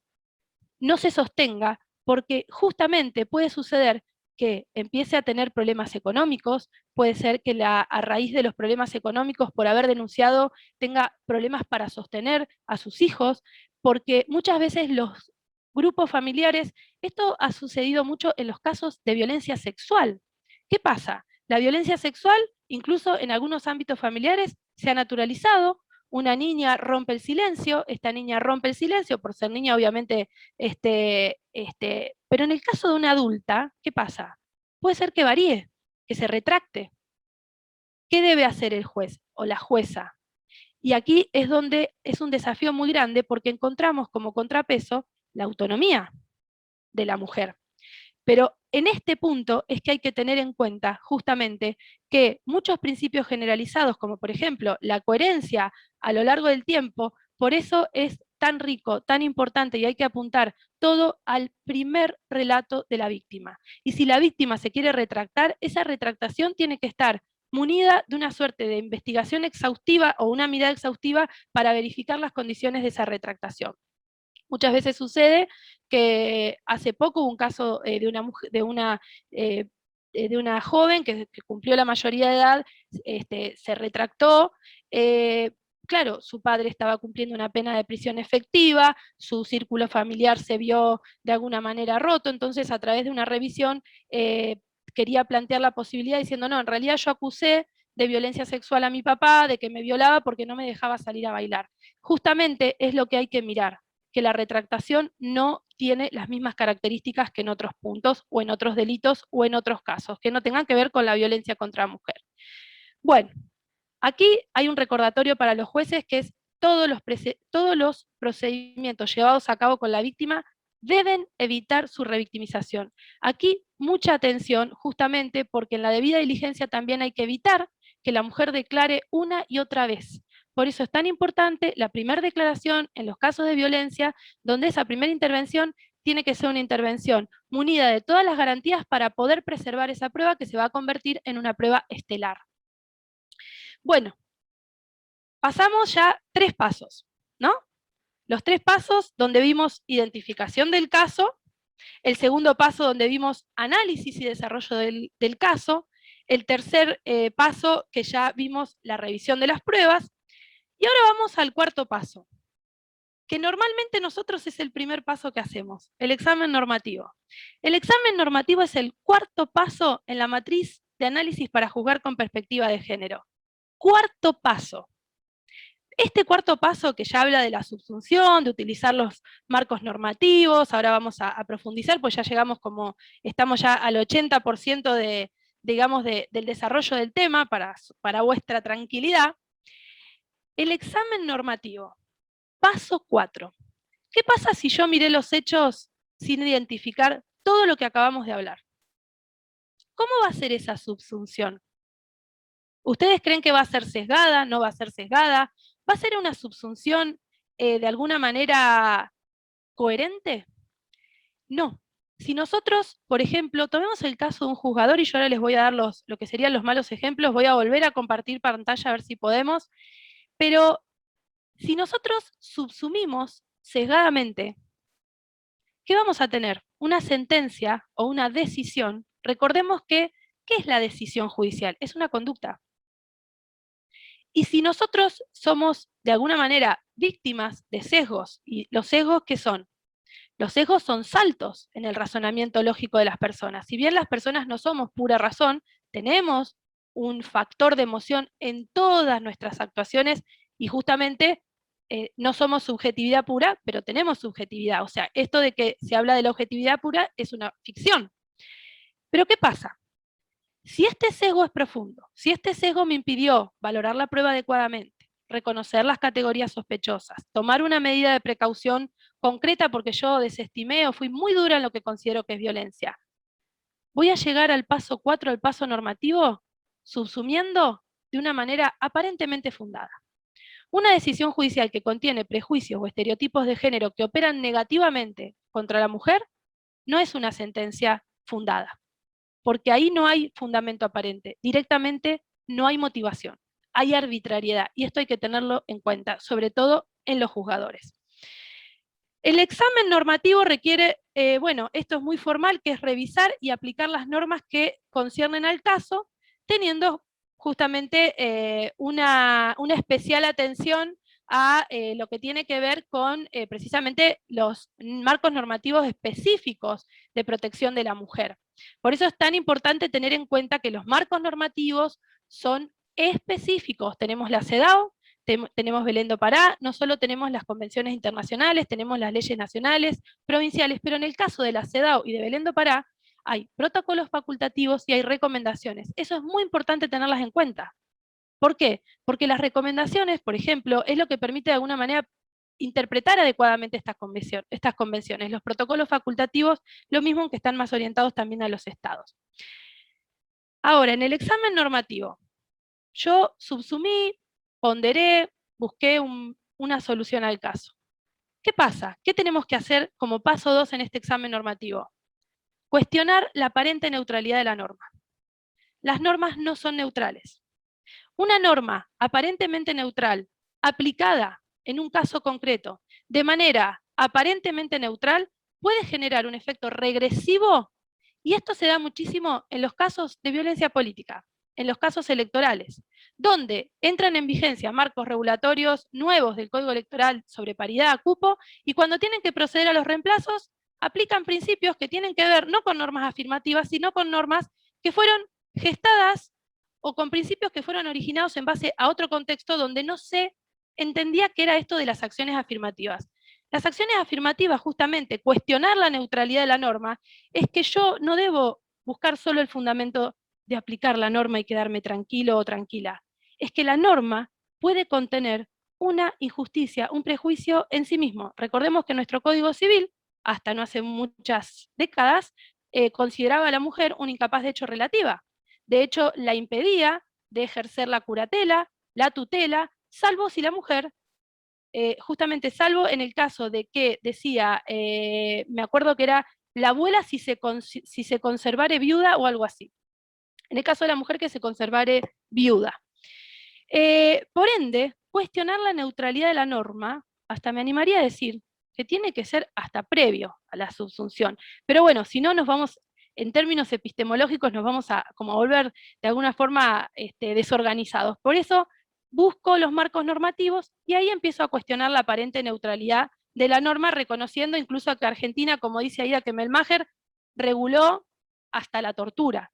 no se sostenga porque justamente puede suceder que empiece a tener problemas económicos, puede ser que a raíz de los problemas económicos por haber denunciado tenga problemas para sostener a sus hijos, porque muchas veces los grupos familiares, esto ha sucedido mucho en los casos de violencia sexual. ¿Qué pasa? La violencia sexual, incluso en algunos ámbitos familiares, se ha naturalizado. Una niña rompe el silencio, esta niña rompe el silencio, por ser niña obviamente, pero en el caso de una adulta, ¿qué pasa? Puede ser que varíe, que se retracte. ¿Qué debe hacer el juez o la jueza? Y aquí es donde es un desafío muy grande porque encontramos como contrapeso la autonomía de la mujer. Pero en este punto es que hay que tener en cuenta justamente que muchos principios generalizados, como por ejemplo la coherencia a lo largo del tiempo, por eso es tan rico, tan importante, y hay que apuntar todo al primer relato de la víctima. Y si la víctima se quiere retractar, esa retractación tiene que estar munida de una suerte de investigación exhaustiva o una mirada exhaustiva para verificar las condiciones de esa retractación. Muchas veces sucede que hace poco hubo un caso de una joven que cumplió la mayoría de edad, se retractó, claro, su padre estaba cumpliendo una pena de prisión efectiva, su círculo familiar se vio de alguna manera roto, entonces a través de una revisión quería plantear la posibilidad diciendo, no, en realidad yo acusé de violencia sexual a mi papá, de que me violaba porque no me dejaba salir a bailar. Justamente es lo que hay que mirar, que la retractación no tiene las mismas características que en otros puntos, o en otros delitos, o en otros casos, que no tengan que ver con la violencia contra la mujer. Bueno, aquí hay un recordatorio para los jueces que es todos los procedimientos llevados a cabo con la víctima deben evitar su revictimización. Aquí mucha atención, justamente porque en la debida diligencia también hay que evitar que la mujer declare una y otra vez. Por eso es tan importante la primera declaración en los casos de violencia, donde esa primera intervención tiene que ser una intervención munida de todas las garantías para poder preservar esa prueba que se va a convertir en una prueba estelar. Bueno, pasamos ya 3 pasos, ¿no? Los 3 pasos donde vimos identificación del caso, el segundo paso donde vimos análisis y desarrollo del caso, el tercer paso que ya vimos la revisión de las pruebas, y ahora vamos al cuarto paso, que normalmente nosotros es el primer paso que hacemos, el examen normativo. El examen normativo es el cuarto paso en la matriz de análisis para juzgar con perspectiva de género. Cuarto paso. Este cuarto paso que ya habla de la subsunción, de utilizar los marcos normativos, ahora vamos a profundizar, pues ya llegamos estamos ya al 80% del desarrollo del tema para vuestra tranquilidad. El examen normativo, paso 4. ¿Qué pasa si yo miré los hechos sin identificar todo lo que acabamos de hablar? ¿Cómo va a ser esa subsunción? ¿Ustedes creen que va a ser sesgada? ¿No va a ser sesgada? ¿Va a ser una subsunción de alguna manera coherente? No. Si nosotros, por ejemplo, tomemos el caso de un juzgador, y yo ahora les voy a dar lo que serían los malos ejemplos, voy a volver a compartir pantalla a ver si podemos, pero si nosotros subsumimos sesgadamente, ¿qué vamos a tener? Una sentencia o una decisión. Recordemos que, ¿qué es la decisión judicial? Es una conducta. Y si nosotros somos, de alguna manera, víctimas de sesgos, ¿y los sesgos qué son? Los sesgos son saltos en el razonamiento lógico de las personas. Si bien las personas no somos pura razón, tenemos un factor de emoción en todas nuestras actuaciones, y justamente no somos subjetividad pura, pero tenemos subjetividad. O sea, esto de que se habla de la objetividad pura es una ficción. Pero ¿qué pasa? Si este sesgo es profundo, si este sesgo me impidió valorar la prueba adecuadamente, reconocer las categorías sospechosas, tomar una medida de precaución concreta porque yo desestimé o fui muy dura en lo que considero que es violencia, ¿voy a llegar al paso 4, al paso normativo, subsumiendo de una manera aparentemente fundada? Una decisión judicial que contiene prejuicios o estereotipos de género que operan negativamente contra la mujer no es una sentencia fundada, porque ahí no hay fundamento aparente, directamente no hay motivación, hay arbitrariedad, y esto hay que tenerlo en cuenta, sobre todo en los juzgadores. El examen normativo requiere bueno, esto es muy formal, que es revisar y aplicar las normas que conciernen al caso, teniendo justamente una especial atención a lo que tiene que ver con precisamente los marcos normativos específicos de protección de la mujer. Por eso es tan importante tener en cuenta que los marcos normativos son específicos. Tenemos la CEDAW, tenemos Belén do Pará, no solo tenemos las convenciones internacionales, tenemos las leyes nacionales, provinciales, pero en el caso de la CEDAW y de Belén do Pará, hay protocolos facultativos y hay recomendaciones. Eso es muy importante tenerlas en cuenta. ¿Por qué? Porque las recomendaciones, por ejemplo, es lo que permite de alguna manera interpretar adecuadamente estas convenciones. Los protocolos facultativos, lo mismo, que están más orientados también a los estados. Ahora, en el examen normativo, yo subsumí, ponderé, busqué una solución al caso. ¿Qué pasa? ¿Qué tenemos que hacer como paso 2 en este examen normativo? Cuestionar la aparente neutralidad de la norma. Las normas no son neutrales. Una norma aparentemente neutral, aplicada en un caso concreto, de manera aparentemente neutral, puede generar un efecto regresivo, y esto se da muchísimo en los casos de violencia política, en los casos electorales, donde entran en vigencia marcos regulatorios nuevos del Código Electoral sobre paridad, cupo, y cuando tienen que proceder a los reemplazos, aplican principios que tienen que ver no con normas afirmativas, sino con normas que fueron gestadas o con principios que fueron originados en base a otro contexto donde no se entendía qué era esto de las acciones afirmativas. Las acciones afirmativas, justamente, cuestionar la neutralidad de la norma, es que yo no debo buscar solo el fundamento de aplicar la norma y quedarme tranquilo o tranquila. Es que la norma puede contener una injusticia, un prejuicio en sí mismo. Recordemos que nuestro Código Civil, hasta no hace muchas décadas, consideraba a la mujer una incapaz de hecho relativa. De hecho, la impedía de ejercer la curatela, la tutela, salvo si la mujer, justamente salvo en el caso de que decía, me acuerdo que era la abuela si se conservare viuda o algo así. En el caso de la mujer, que se conservare viuda. Por ende, cuestionar la neutralidad de la norma, hasta me animaría a decir que tiene que ser hasta previo a la subsunción. Pero bueno, si no nos vamos, en términos epistemológicos, nos vamos a como volver de alguna forma desorganizados. Por eso busco los marcos normativos y ahí empiezo a cuestionar la aparente neutralidad de la norma, reconociendo incluso que Argentina, como dice Aida Kemmelmacher, reguló hasta la tortura.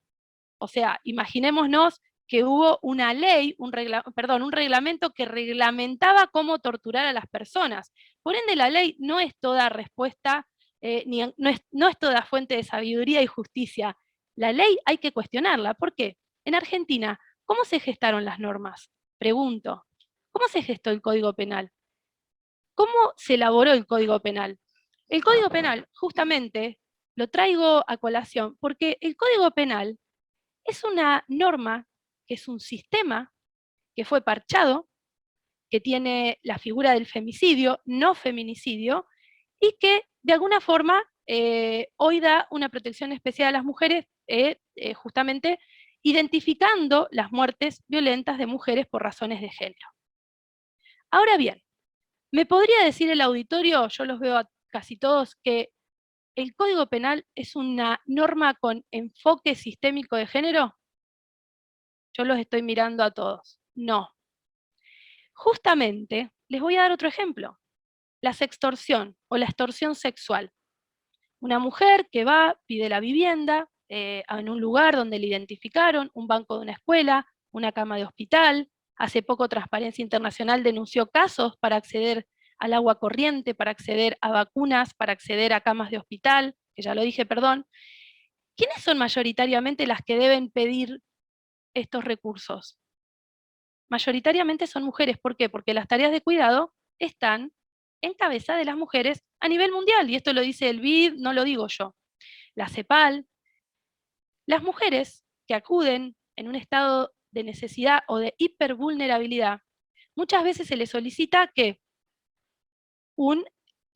O sea, imaginémonos que hubo una ley, un reglamento que reglamentaba cómo torturar a las personas. Por ende, la ley no es toda respuesta, no es toda fuente de sabiduría y justicia. La ley hay que cuestionarla. ¿Por qué? En Argentina, ¿cómo se gestaron las normas? Pregunto, ¿cómo se gestó el Código Penal? ¿Cómo se elaboró el Código Penal? El Código Penal, justamente, lo traigo a colación, porque el Código Penal es una norma, que es un sistema que fue parchado, que tiene la figura del femicidio, no feminicidio, y que de alguna forma hoy da una protección especial a las mujeres, justamente identificando las muertes violentas de mujeres por razones de género. Ahora bien, ¿me podría decir el auditorio, yo los veo a casi todos, que el Código Penal es una norma con enfoque sistémico de género? Yo los estoy mirando a todos. No. Justamente, les voy a dar otro ejemplo. La sextorsión o la extorsión sexual. Una mujer que va, pide la vivienda en un lugar donde le identificaron, un banco de una escuela, una cama de hospital. Hace poco Transparencia Internacional denunció casos para acceder al agua corriente, para acceder a vacunas, para acceder a camas de hospital, que ya lo dije, perdón. ¿Quiénes son mayoritariamente las que deben pedir estos recursos? Mayoritariamente son mujeres. ¿Por qué? Porque las tareas de cuidado están en cabeza de las mujeres a nivel mundial, y esto lo dice el BID, no lo digo yo. La CEPAL. Las mujeres que acuden en un estado de necesidad o de hipervulnerabilidad, muchas veces se les solicita que un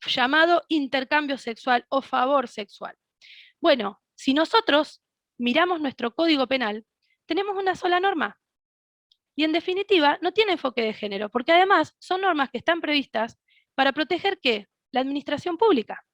llamado intercambio sexual o favor sexual. Bueno, si nosotros miramos nuestro Código Penal, tenemos una sola norma. Y en definitiva, no tiene enfoque de género, porque además son normas que están previstas para proteger, ¿qué? La administración pública.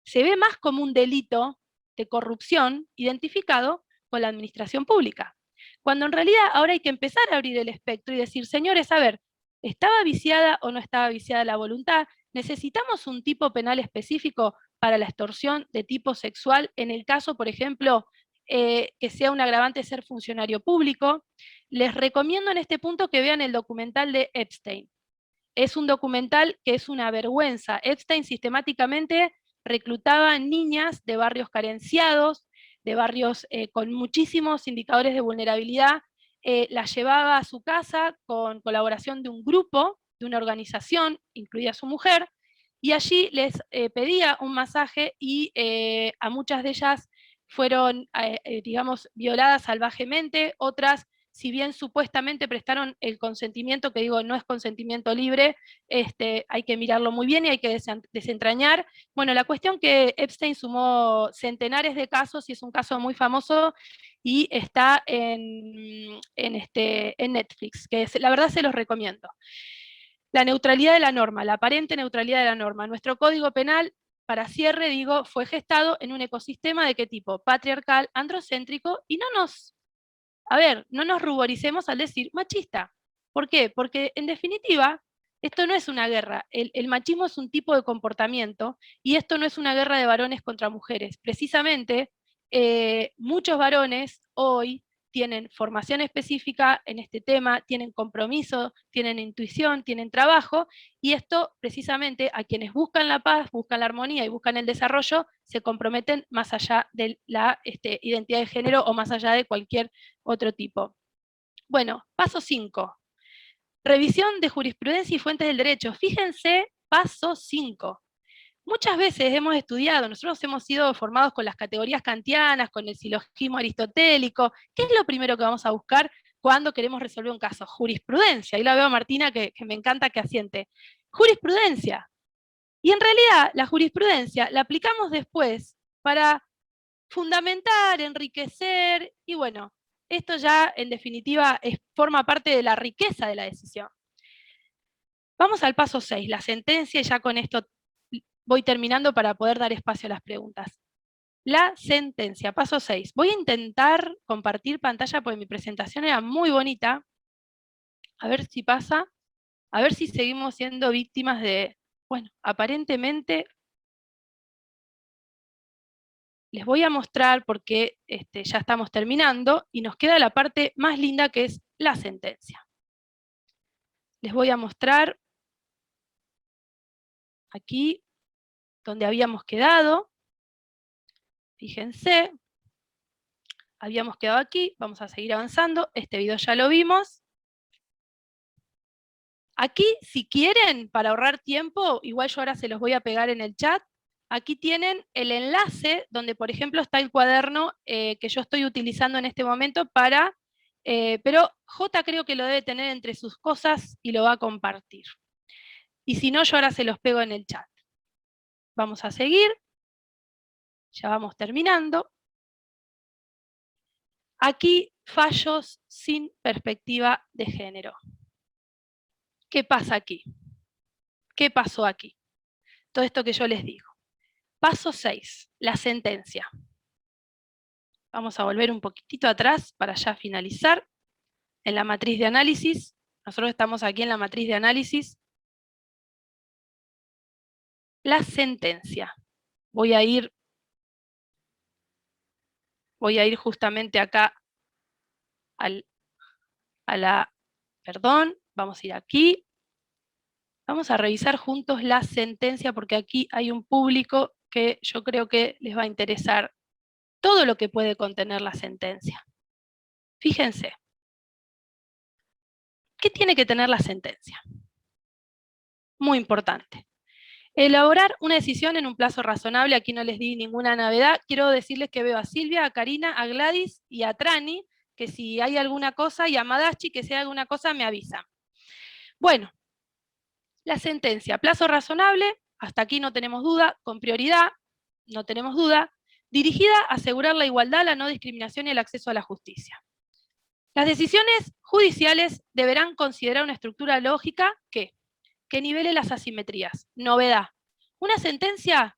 se ve más como un delito de corrupción identificado con la administración pública. Cuando en realidad ahora hay que empezar a abrir el espectro y decir, señores, a ver, ¿estaba viciada o no estaba viciada la voluntad? ¿Necesitamos un tipo penal específico para la extorsión de tipo sexual en el caso, por ejemplo, que sea un agravante ser funcionario público? Les recomiendo en este punto que vean el documental de Epstein. Es un documental que es una vergüenza. Epstein sistemáticamente reclutaba niñas de barrios carenciados, de barrios con muchísimos indicadores de vulnerabilidad, las llevaba a su casa con colaboración de un grupo, de una organización, incluida su mujer, y allí les pedía un masaje y a muchas de ellas fueron, digamos, violadas salvajemente, otras, si bien supuestamente prestaron el consentimiento, que digo, no es consentimiento libre, hay que mirarlo muy bien y hay que desentrañar. Bueno, la cuestión que Epstein sumó centenares de casos y es un caso muy famoso y está en Netflix, que la verdad se los recomiendo. La neutralidad de la norma, la aparente neutralidad de la norma. Nuestro Código Penal, para cierre, digo, fue gestado en un ecosistema de qué tipo? Patriarcal, androcéntrico, y no nos ruboricemos al decir machista. ¿Por qué? Porque en definitiva, esto no es una guerra. El machismo es un tipo de comportamiento y esto no es una guerra de varones contra mujeres. Precisamente, muchos varones hoy tienen formación específica en este tema, tienen compromiso, tienen intuición, tienen trabajo, y esto precisamente a quienes buscan la paz, buscan la armonía y buscan el desarrollo, se comprometen más allá de la identidad de género o más allá de cualquier otro tipo. Bueno, paso 5. Revisión de jurisprudencia y fuentes del derecho. Fíjense, paso 5. Muchas veces hemos estudiado, nosotros hemos sido formados con las categorías kantianas, con el silogismo aristotélico. ¿Qué es lo primero que vamos a buscar cuando queremos resolver un caso? Jurisprudencia. Ahí la veo a Martina que me encanta que asiente. Jurisprudencia. Y en realidad la jurisprudencia la aplicamos después para fundamentar, enriquecer, y bueno, esto ya en definitiva forma parte de la riqueza de la decisión. Vamos al paso 6, la sentencia, y ya con esto voy terminando para poder dar espacio a las preguntas. La sentencia, paso 6. Voy a intentar compartir pantalla porque mi presentación era muy bonita. A ver si pasa, a ver si seguimos siendo víctimas de, bueno, aparentemente les voy a mostrar porque ya estamos terminando y nos queda la parte más linda que es la sentencia. Les voy a mostrar aquí donde habíamos quedado. Fíjense, habíamos quedado aquí, vamos a seguir avanzando, este video ya lo vimos. Aquí, si quieren, para ahorrar tiempo, igual yo ahora se los voy a pegar en el chat, aquí tienen el enlace donde, por ejemplo, está el cuaderno que yo estoy utilizando en este momento para, pero J creo que lo debe tener entre sus cosas y lo va a compartir. Y si no, yo ahora se los pego en el chat. Vamos a seguir. Ya vamos terminando. Aquí, fallos sin perspectiva de género. ¿Qué pasa aquí? ¿Qué pasó aquí? Todo esto que yo les digo. Paso 6, la sentencia. Vamos a volver un poquitito atrás para ya finalizar. En la matriz de análisis, nosotros estamos aquí en la matriz de análisis. La sentencia. Voy a ir justamente acá vamos a ir aquí. Vamos a revisar juntos la sentencia porque aquí hay un público que yo creo que les va a interesar todo lo que puede contener la sentencia. Fíjense. ¿Qué tiene que tener la sentencia? Muy importante. Elaborar una decisión en un plazo razonable, aquí no les di ninguna novedad. Quiero decirles que veo a Silvia, a Karina, a Gladys y a Trani, que si hay alguna cosa, y a Madachi, que si hay alguna cosa me avisan. Bueno, la sentencia, plazo razonable, hasta aquí no tenemos duda, con prioridad, no tenemos duda, dirigida a asegurar la igualdad, la no discriminación y el acceso a la justicia. Las decisiones judiciales deberán considerar una estructura lógica que nivele las asimetrías. Novedad. Una sentencia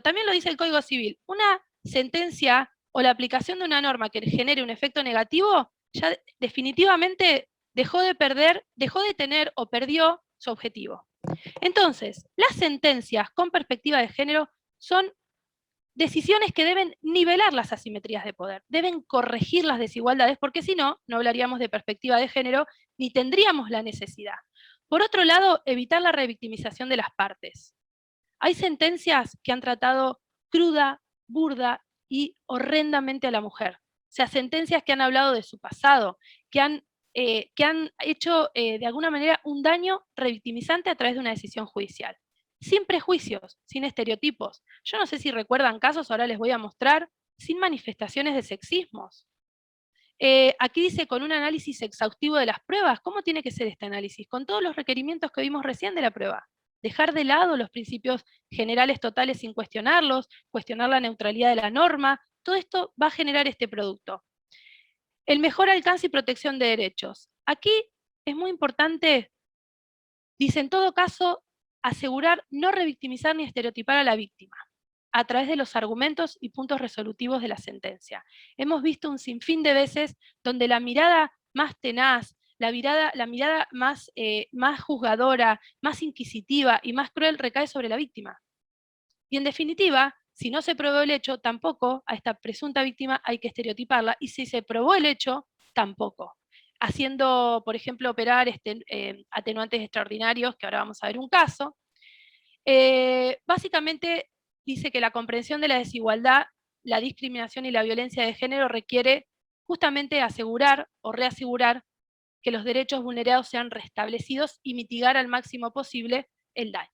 también lo dice el Código Civil, una sentencia o la aplicación de una norma que genere un efecto negativo, ya definitivamente dejó de tener o perdió su objetivo. Entonces, las sentencias con perspectiva de género son decisiones que deben nivelar las asimetrías de poder, deben corregir las desigualdades, porque si no, no hablaríamos de perspectiva de género, ni tendríamos la necesidad. Por otro lado, evitar la revictimización de las partes. Hay sentencias que han tratado cruda, burda y horrendamente a la mujer. O sea, sentencias que han hablado de su pasado, que han hecho de alguna manera un daño revictimizante a través de una decisión judicial. Sin prejuicios, sin estereotipos. Yo no sé si recuerdan casos, ahora les voy a mostrar, sin manifestaciones de sexismos. Aquí dice con un análisis exhaustivo de las pruebas. ¿Cómo tiene que ser este análisis? Con todos los requerimientos que vimos recién de la prueba. Dejar de lado los principios generales totales sin cuestionarlos, cuestionar la neutralidad de la norma, todo esto va a generar este producto. El mejor alcance y protección de derechos. Aquí es muy importante, dice en todo caso, asegurar no revictimizar ni estereotipar a la víctima, a través de los argumentos y puntos resolutivos de la sentencia. Hemos visto un sinfín de veces donde la mirada más tenaz, la mirada más juzgadora, más inquisitiva y más cruel recae sobre la víctima. Y en definitiva, si no se probó el hecho, tampoco a esta presunta víctima hay que estereotiparla, y si se probó el hecho, tampoco. Haciendo, por ejemplo, operar atenuantes extraordinarios, que ahora vamos a ver un caso. Básicamente dice que la comprensión de la desigualdad, la discriminación y la violencia de género requiere justamente asegurar o reasegurar que los derechos vulnerados sean restablecidos y mitigar al máximo posible el daño.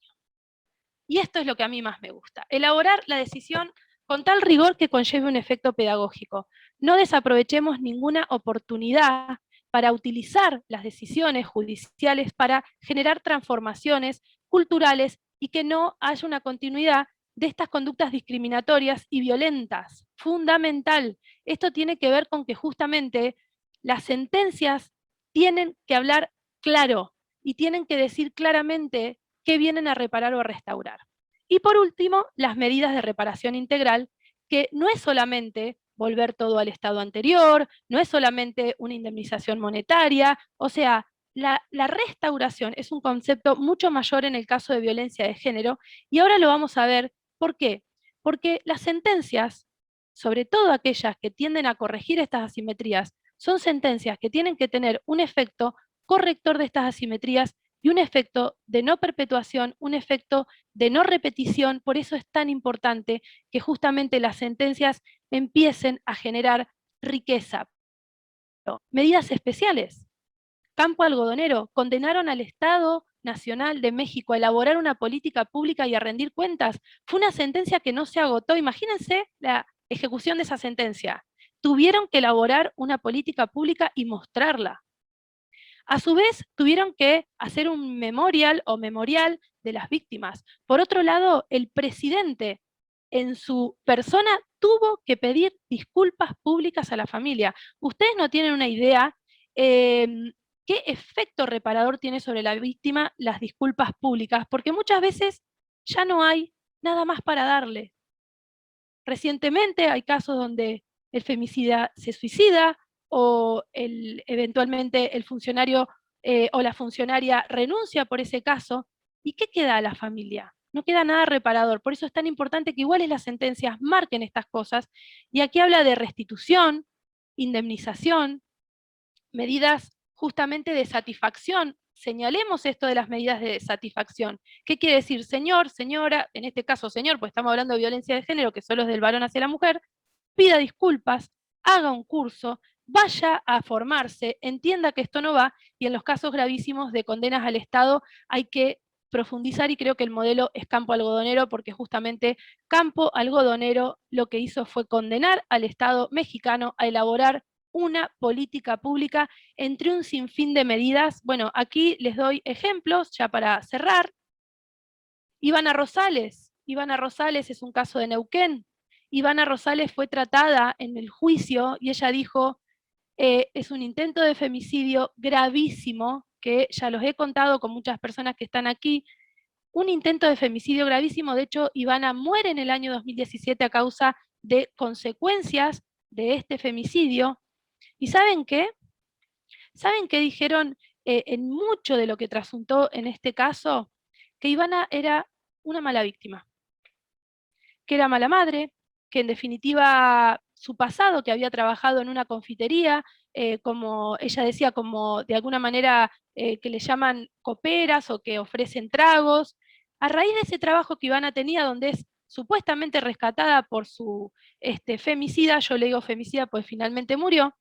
Y esto es lo que a mí más me gusta. Elaborar la decisión con tal rigor que conlleve un efecto pedagógico. No desaprovechemos ninguna oportunidad para utilizar las decisiones judiciales para generar transformaciones culturales y que no haya una continuidad de estas conductas discriminatorias y violentas. Fundamental. Esto tiene que ver con que justamente las sentencias tienen que hablar claro y tienen que decir claramente qué vienen a reparar o a restaurar. Y por último, las medidas de reparación integral, que no es solamente volver todo al estado anterior, no es solamente una indemnización monetaria, o sea, la restauración es un concepto mucho mayor en el caso de violencia de género, y ahora lo vamos a ver. ¿Por qué? Porque las sentencias, sobre todo aquellas que tienden a corregir estas asimetrías, son sentencias que tienen que tener un efecto corrector de estas asimetrías y un efecto de no perpetuación, un efecto de no repetición. Por eso es tan importante que justamente las sentencias empiecen a generar riqueza. Medidas especiales. Campo Algodonero, condenaron al Estado Nacional de México a elaborar una política pública y a rendir cuentas. Fue una sentencia que no se agotó. Imagínense la ejecución de esa sentencia. Tuvieron que elaborar una política pública y mostrarla. A su vez, tuvieron que hacer un memorial de las víctimas. Por otro lado, el presidente en su persona tuvo que pedir disculpas públicas a la familia. Ustedes no tienen una idea qué efecto reparador tiene sobre la víctima las disculpas públicas, porque muchas veces ya no hay nada más para darle. Recientemente hay casos donde el femicida se suicida, o eventualmente el funcionario o la funcionaria renuncia por ese caso, ¿y qué queda a la familia? No queda nada reparador. Por eso es tan importante que iguales las sentencias marquen estas cosas, y aquí habla de restitución, indemnización, medidas justamente de satisfacción. Señalemos esto de las medidas de satisfacción. ¿Qué quiere decir? Señor, señora, en este caso señor, pues estamos hablando de violencia de género, que solo es del varón hacia la mujer, pida disculpas, haga un curso, vaya a formarse, entienda que esto no va, y en los casos gravísimos de condenas al Estado hay que profundizar, y creo que el modelo es Campo Algodonero, porque justamente Campo Algodonero lo que hizo fue condenar al Estado mexicano a elaborar una política pública entre un sinfín de medidas. Bueno, aquí les doy ejemplos, ya para cerrar. Ivana Rosales es un caso de Neuquén. Ivana Rosales fue tratada en el juicio y ella dijo, es un intento de femicidio gravísimo, que ya los he contado con muchas personas que están aquí, un intento de femicidio gravísimo. De hecho, Ivana muere en el año 2017 a causa de consecuencias de este femicidio. ¿Y saben qué? ¿Saben qué dijeron en mucho de lo que trasuntó en este caso? Que Ivana era una mala víctima, que era mala madre, que en definitiva su pasado, que había trabajado en una confitería, como ella decía, como de alguna manera que le llaman coperas o que ofrecen tragos. A raíz de ese trabajo que Ivana tenía, donde es supuestamente rescatada por su femicida, yo le digo femicida pues finalmente murió,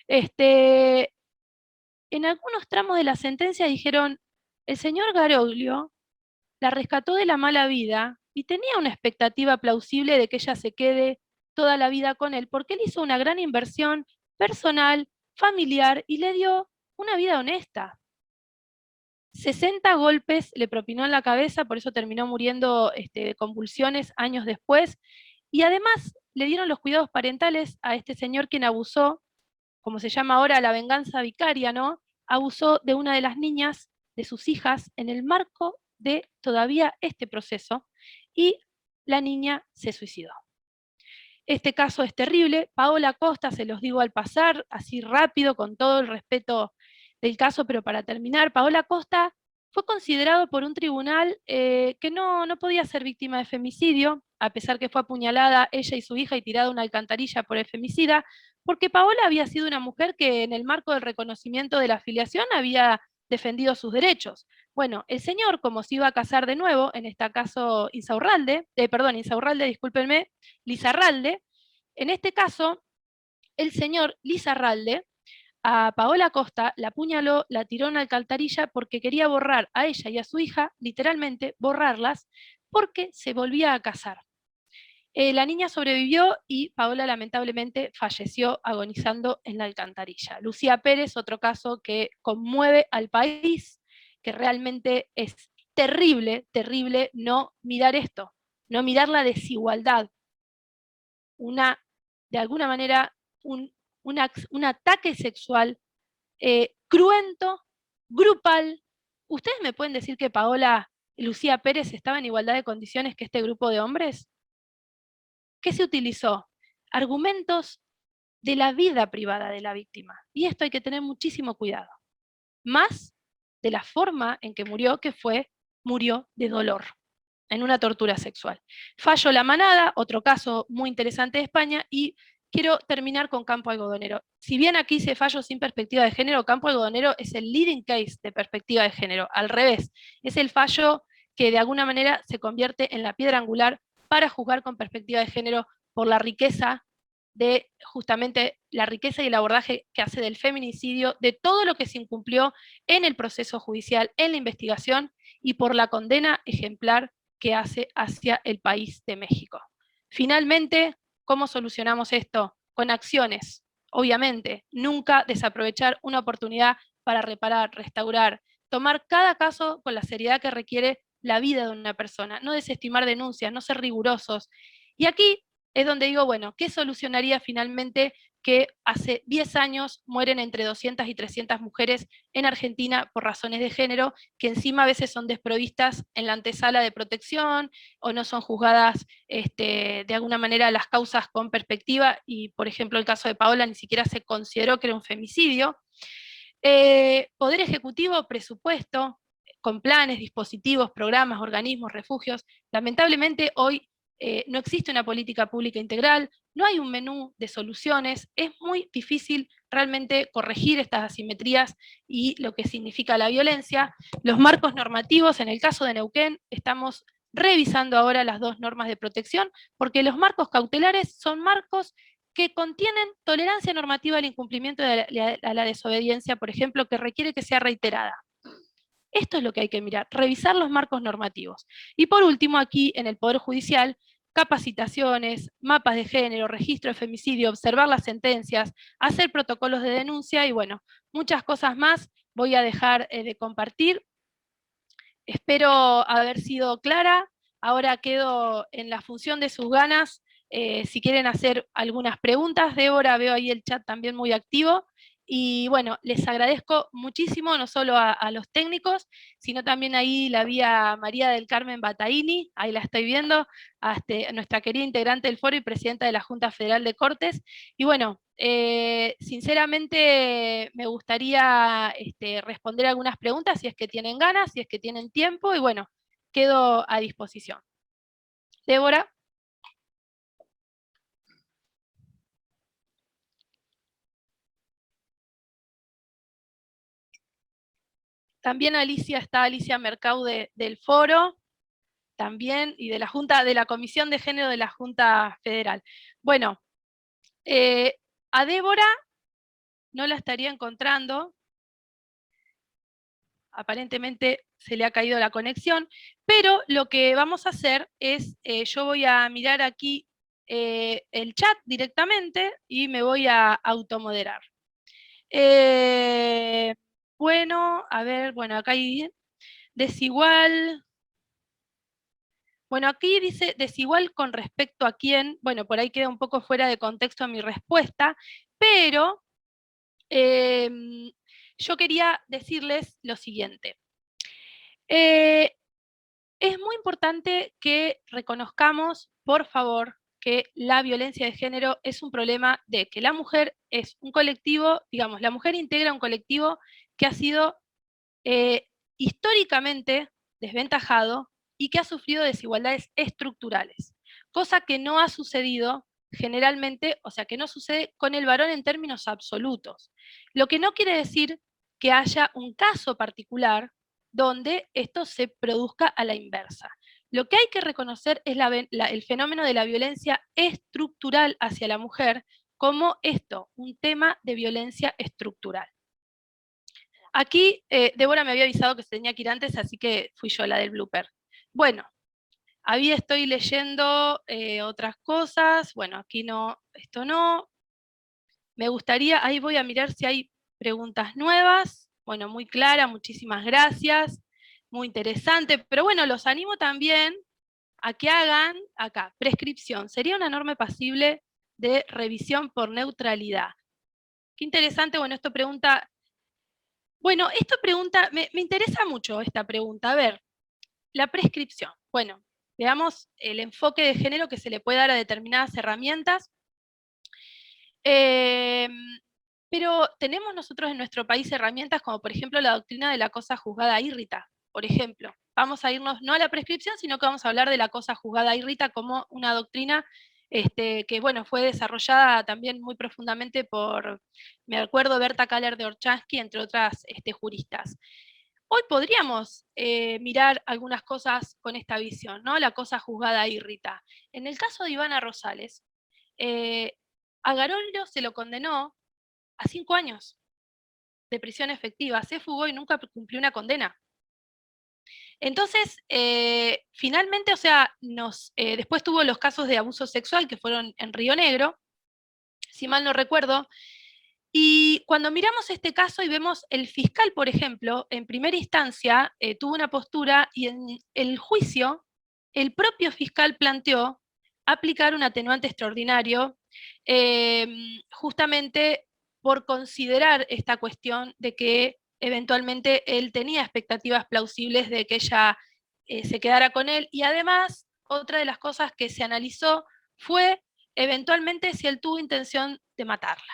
en algunos tramos de la sentencia dijeron, el señor Garoglio la rescató de la mala vida y tenía una expectativa plausible de que ella se quede toda la vida con él, porque él hizo una gran inversión personal, familiar, y le dio una vida honesta. 60 golpes le propinó en la cabeza, por eso terminó muriendo de convulsiones años después, y además le dieron los cuidados parentales a este señor quien abusó, como se llama ahora la venganza vicaria, ¿no? Abusó de una de las niñas, de sus hijas, en el marco de todavía este proceso, y la niña se suicidó. Este caso es terrible. Paola Costa, se los digo al pasar, así rápido, con todo el respeto del caso, pero para terminar, Paola Costa fue considerado por un tribunal que no podía ser víctima de femicidio, a pesar que fue apuñalada ella y su hija y tirada a una alcantarilla por el femicida, porque Paola había sido una mujer que en el marco del reconocimiento de la afiliación había defendido sus derechos. Bueno, el señor, como se iba a casar de nuevo, en este caso Insaurralde, discúlpenme, Lizarralde, en este caso, el señor Lizarralde a Paola Costa la apuñaló, la tiró en una alcantarilla porque quería borrar a ella y a su hija, literalmente borrarlas, porque se volvía a casar. La niña sobrevivió y Paola lamentablemente falleció agonizando en la alcantarilla. Lucía Pérez, otro caso que conmueve al país, que realmente es terrible, terrible no mirar esto, no mirar la desigualdad. De alguna manera, un ataque sexual cruento, grupal. ¿Ustedes me pueden decir que Paola y Lucía Pérez estaban en igualdad de condiciones que este grupo de hombres? ¿Qué se utilizó? Argumentos de la vida privada de la víctima. Y esto hay que tener muchísimo cuidado. Más de la forma en que murió de dolor, en una tortura sexual. Fallo La Manada, otro caso muy interesante de España, y quiero terminar con Campo Algodonero. Si bien aquí se fallo sin perspectiva de género, Campo Algodonero es el leading case de perspectiva de género, al revés, es el fallo que de alguna manera se convierte en la piedra angular para juzgar con perspectiva de género por la riqueza justamente la riqueza y el abordaje que hace del feminicidio, de todo lo que se incumplió en el proceso judicial, en la investigación, y por la condena ejemplar que hace hacia el país de México. Finalmente, ¿cómo solucionamos esto? Con acciones, obviamente, nunca desaprovechar una oportunidad para reparar, restaurar, tomar cada caso con la seriedad que requiere la vida de una persona, no desestimar denuncias, no ser rigurosos. Y aquí es donde digo, bueno, ¿qué solucionaría finalmente que hace 10 años mueren entre 200 y 300 mujeres en Argentina por razones de género, que encima a veces son desprovistas en la antesala de protección, o no son juzgadas de alguna manera las causas con perspectiva, y por ejemplo el caso de Paola ni siquiera se consideró que era un femicidio? Poder Ejecutivo, presupuesto, con planes, dispositivos, programas, organismos, refugios. Lamentablemente hoy no existe una política pública integral, no hay un menú de soluciones, es muy difícil realmente corregir estas asimetrías y lo que significa la violencia. Los marcos normativos, en el caso de Neuquén, estamos revisando ahora las 2 normas de protección, porque los marcos cautelares son marcos que contienen tolerancia normativa al incumplimiento de a la desobediencia, por ejemplo, que requiere que sea reiterada. Esto es lo que hay que mirar, revisar los marcos normativos. Y por último, aquí en el Poder Judicial, capacitaciones, mapas de género, registro de femicidio, observar las sentencias, hacer protocolos de denuncia y bueno, muchas cosas más. Voy a dejar de compartir. Espero haber sido clara. Ahora quedo en la función de sus ganas. Si quieren hacer algunas preguntas, Débora, veo ahí el chat también muy activo. Y bueno, les agradezco muchísimo, no solo a los técnicos, sino también ahí la vi a María del Carmen Bataini, ahí la estoy viendo, a nuestra querida integrante del foro y presidenta de la Junta Federal de Cortes. Y bueno, sinceramente me gustaría responder algunas preguntas, si es que tienen ganas, si es que tienen tiempo, y bueno, quedo a disposición. Débora. También está Alicia Mercau del foro, también, y de la Junta, de la Comisión de Género de la Junta Federal. Bueno, a Débora no la estaría encontrando, aparentemente se le ha caído la conexión, pero lo que vamos a hacer es, yo voy a mirar aquí el chat directamente y me voy a automoderar. Bueno, a ver, bueno, acá hay desigual. Bueno, aquí dice desigual con respecto a quién. Bueno, por ahí queda un poco fuera de contexto mi respuesta, pero yo quería decirles lo siguiente. Es muy importante que reconozcamos, por favor, que la violencia de género es un problema de que la mujer es un colectivo, digamos, la mujer integra un colectivo que ha sido históricamente desventajado y que ha sufrido desigualdades estructurales, cosa que no ha sucedido generalmente, o sea, que no sucede con el varón en términos absolutos. Lo que no quiere decir que haya un caso particular donde esto se produzca a la inversa. Lo que hay que reconocer es el fenómeno de la violencia estructural hacia la mujer como esto, un tema de violencia estructural. Aquí Débora me había avisado que se tenía que ir antes, así que fui yo la del blooper. Bueno, ahí estoy leyendo otras cosas. Bueno, aquí no, esto no. Me gustaría, ahí voy a mirar si hay preguntas nuevas. Bueno, muy clara, muchísimas gracias. Muy interesante. Pero bueno, los animo también a que hagan acá, prescripción. Sería una norma pasible de revisión por neutralidad. Qué interesante, bueno, esto pregunta... Bueno, esta pregunta, me interesa mucho esta pregunta. A ver, la prescripción. Bueno, veamos el enfoque de género que se le puede dar a determinadas herramientas. Pero tenemos nosotros en nuestro país herramientas como por ejemplo la doctrina de la cosa juzgada irrita, por ejemplo. Vamos a irnos no a la prescripción, sino que vamos a hablar de la cosa juzgada irrita como una doctrina que bueno, fue desarrollada también muy profundamente por, me acuerdo, Berta Kaller de Orchansky, entre otras juristas. Hoy podríamos mirar algunas cosas con esta visión, ¿no? La cosa juzgada irrita. En el caso de Ivana Rosales, a Garollo se lo condenó a 5 años de prisión efectiva, se fugó y nunca cumplió una condena. Entonces, finalmente, o sea, después tuvo los casos de abuso sexual que fueron en Río Negro, si mal no recuerdo, y cuando miramos este caso y vemos el fiscal, por ejemplo, en primera instancia tuvo una postura y en el juicio el propio fiscal planteó aplicar un atenuante extraordinario justamente por considerar esta cuestión de que eventualmente él tenía expectativas plausibles de que ella se quedara con él, y además otra de las cosas que se analizó fue eventualmente si él tuvo intención de matarla.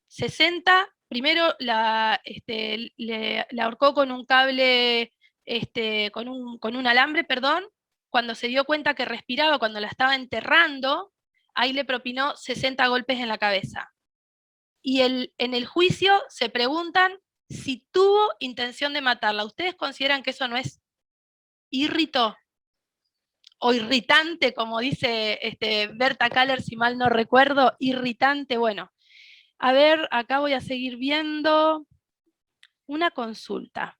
60, primero la ahorcó con un cable, con un alambre, perdón, cuando se dio cuenta que respiraba, cuando la estaba enterrando, ahí le propinó 60 golpes en la cabeza. Y en el juicio se preguntan si tuvo intención de matarla. ¿Ustedes consideran que eso no es irrito? O irritante, como dice Berta Kaller, si mal no recuerdo, irritante, bueno. A ver, acá voy a seguir viendo una consulta.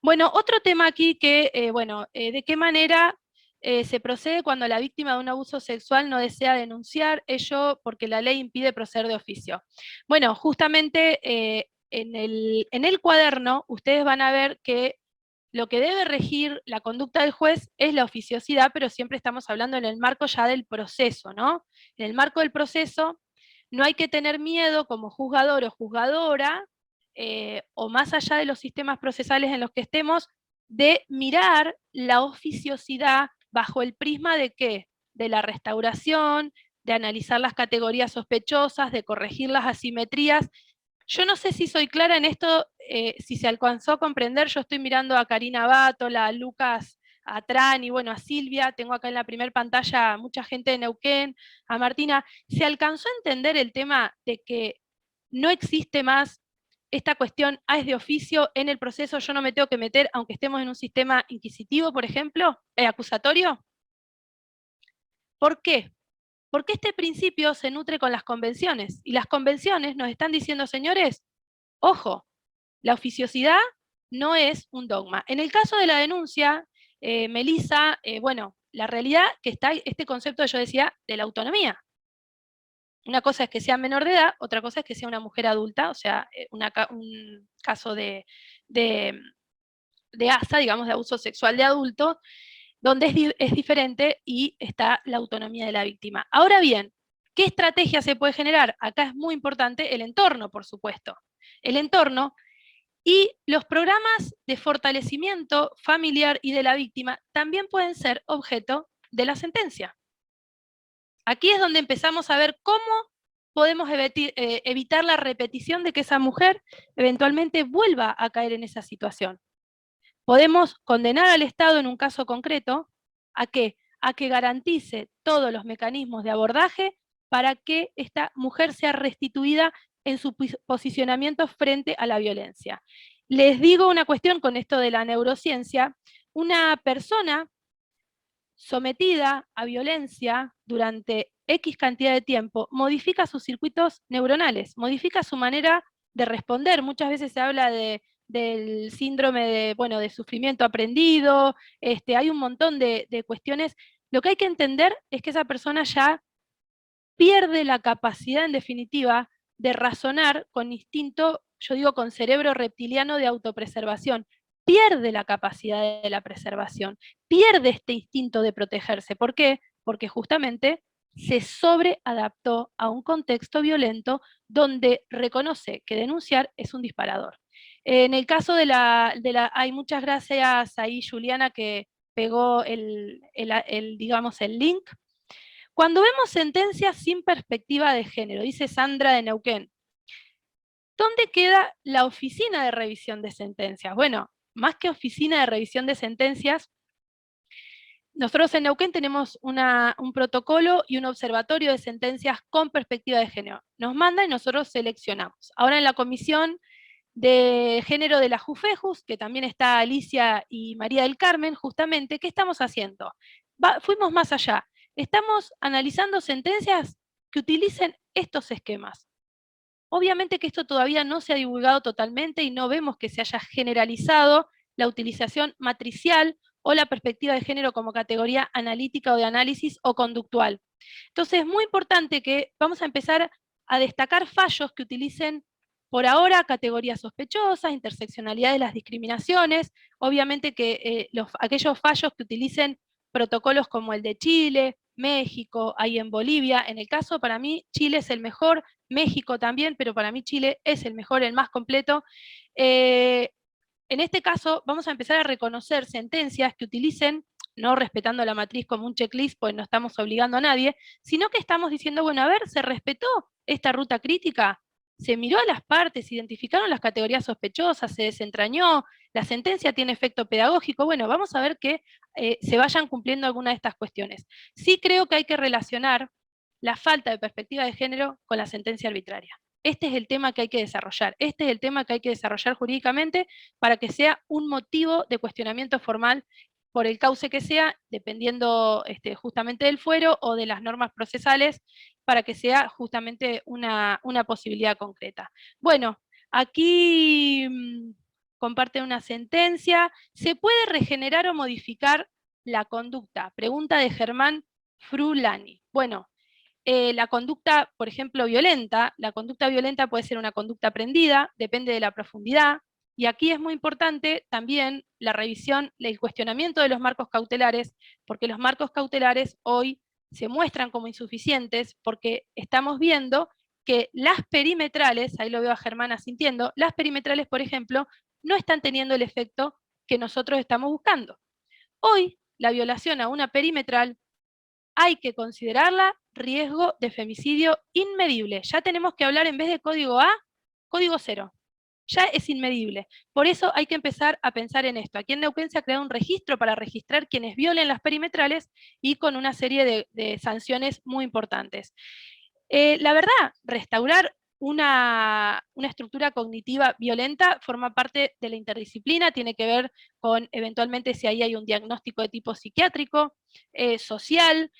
Bueno, otro tema aquí que, ¿de qué manera se procede cuando la víctima de un abuso sexual no desea denunciar ello porque la ley impide proceder de oficio? Bueno, justamente en el cuaderno ustedes van a ver que lo que debe regir la conducta del juez es la oficiosidad, pero siempre estamos hablando en el marco ya del proceso, ¿no? En el marco del proceso no hay que tener miedo como juzgador o juzgadora, o más allá de los sistemas procesales en los que estemos, de mirar la oficiosidad bajo el prisma de ¿qué? De la restauración, de analizar las categorías sospechosas, de corregir las asimetrías. Yo no sé si soy clara en esto, si se alcanzó a comprender. Yo estoy mirando a Karina Bátola, a Lucas, a Trani, bueno, a Silvia, tengo acá en la primera pantalla mucha gente de Neuquén, a Martina. ¿Se alcanzó a entender el tema de que no existe más esta cuestión, es de oficio, en el proceso yo no me tengo que meter, aunque estemos en un sistema inquisitivo, por ejemplo, acusatorio? ¿Por qué? Porque este principio se nutre con las convenciones, y las convenciones nos están diciendo, señores, ojo, la oficiosidad no es un dogma. En el caso de la denuncia, Melissa, bueno, la realidad que está este concepto que yo decía de la autonomía. Una cosa es que sea menor de edad, otra cosa es que sea una mujer adulta, o sea, un caso de ASA, digamos, de abuso sexual de adultos, donde es diferente y está la autonomía de la víctima. Ahora bien, ¿qué estrategia se puede generar? Acá es muy importante el entorno, por supuesto. El entorno y los programas de fortalecimiento familiar y de la víctima también pueden ser objeto de la sentencia. Aquí es donde empezamos a ver cómo podemos evitar la repetición de que esa mujer eventualmente vuelva a caer en esa situación. Podemos condenar al Estado en un caso concreto ¿a qué? A que garantice todos los mecanismos de abordaje para que esta mujer sea restituida en su posicionamiento frente a la violencia. Les digo una cuestión con esto de la neurociencia. Una persona sometida a violencia durante X cantidad de tiempo, modifica sus circuitos neuronales, modifica su manera de responder. Muchas veces se habla del síndrome de sufrimiento aprendido, hay un montón de cuestiones. Lo que hay que entender es que esa persona ya pierde la capacidad, en definitiva, de razonar con instinto, yo digo con cerebro reptiliano de autopreservación. Pierde la capacidad de la preservación, pierde este instinto de protegerse. ¿Por qué? Porque justamente se sobreadaptó a un contexto violento donde reconoce que denunciar es un disparador. En el caso hay muchas gracias ahí, Juliana, que pegó digamos, el link. Cuando vemos sentencias sin perspectiva de género, dice Sandra de Neuquén, ¿dónde queda la oficina de revisión de sentencias? Bueno, más que oficina de revisión de sentencias, nosotros en Neuquén tenemos un protocolo y un observatorio de sentencias con perspectiva de género. Nos manda y nosotros seleccionamos. Ahora en la comisión de género de la JUFEJUS, que también está Alicia y María del Carmen, justamente, ¿qué estamos haciendo? Fuimos más allá. Estamos analizando sentencias que utilicen estos esquemas. Obviamente que esto todavía no se ha divulgado totalmente y no vemos que se haya generalizado la utilización matricial o la perspectiva de género como categoría analítica o de análisis o conductual. Entonces es muy importante que vamos a empezar a destacar fallos que utilicen por ahora categorías sospechosas, interseccionalidad de las discriminaciones, obviamente que aquellos fallos que utilicen protocolos como el de Chile, México, ahí en Bolivia. En el caso, para mí, Chile es el mejor, México también, pero para mí Chile es el mejor, el más completo. En este caso, vamos a empezar a reconocer sentencias que utilicen, no respetando la matriz como un checklist, pues no estamos obligando a nadie, sino que estamos diciendo, bueno, a ver, ¿se respetó esta ruta crítica? ¿Se miró a las partes, identificaron las categorías sospechosas, se desentrañó, la sentencia tiene efecto pedagógico? Bueno, vamos a ver que se vayan cumpliendo algunas de estas cuestiones. Sí creo que hay que relacionar la falta de perspectiva de género con la sentencia arbitraria. Este es el tema que hay que desarrollar, este es el tema que hay que desarrollar jurídicamente para que sea un motivo de cuestionamiento formal por el cauce que sea, dependiendo justamente del fuero o de las normas procesales, para que sea justamente una posibilidad concreta. Bueno, aquí comparte una sentencia. ¿Se puede regenerar o modificar la conducta? Pregunta de Germán Frulani. Bueno, la conducta, por ejemplo, violenta, la conducta violenta puede ser una conducta aprendida, depende de la profundidad, y aquí es muy importante también la revisión, el cuestionamiento de los marcos cautelares, porque los marcos cautelares hoy se muestran como insuficientes porque estamos viendo que las perimetrales, ahí lo veo a Germán asintiendo, las perimetrales, por ejemplo, no están teniendo el efecto que nosotros estamos buscando. Hoy, la violación a una perimetral hay que considerarla riesgo de femicidio inmedible. Ya tenemos que hablar, en vez de código A, código 0. Ya es inmedible. Por eso hay que empezar a pensar en esto. Aquí en Neuquén se ha creado un registro para registrar quienes violen las perimetrales y con una serie de sanciones muy importantes. La verdad, restaurar una estructura cognitiva violenta forma parte de la interdisciplina, tiene que ver con eventualmente si ahí hay un diagnóstico de tipo psiquiátrico, social,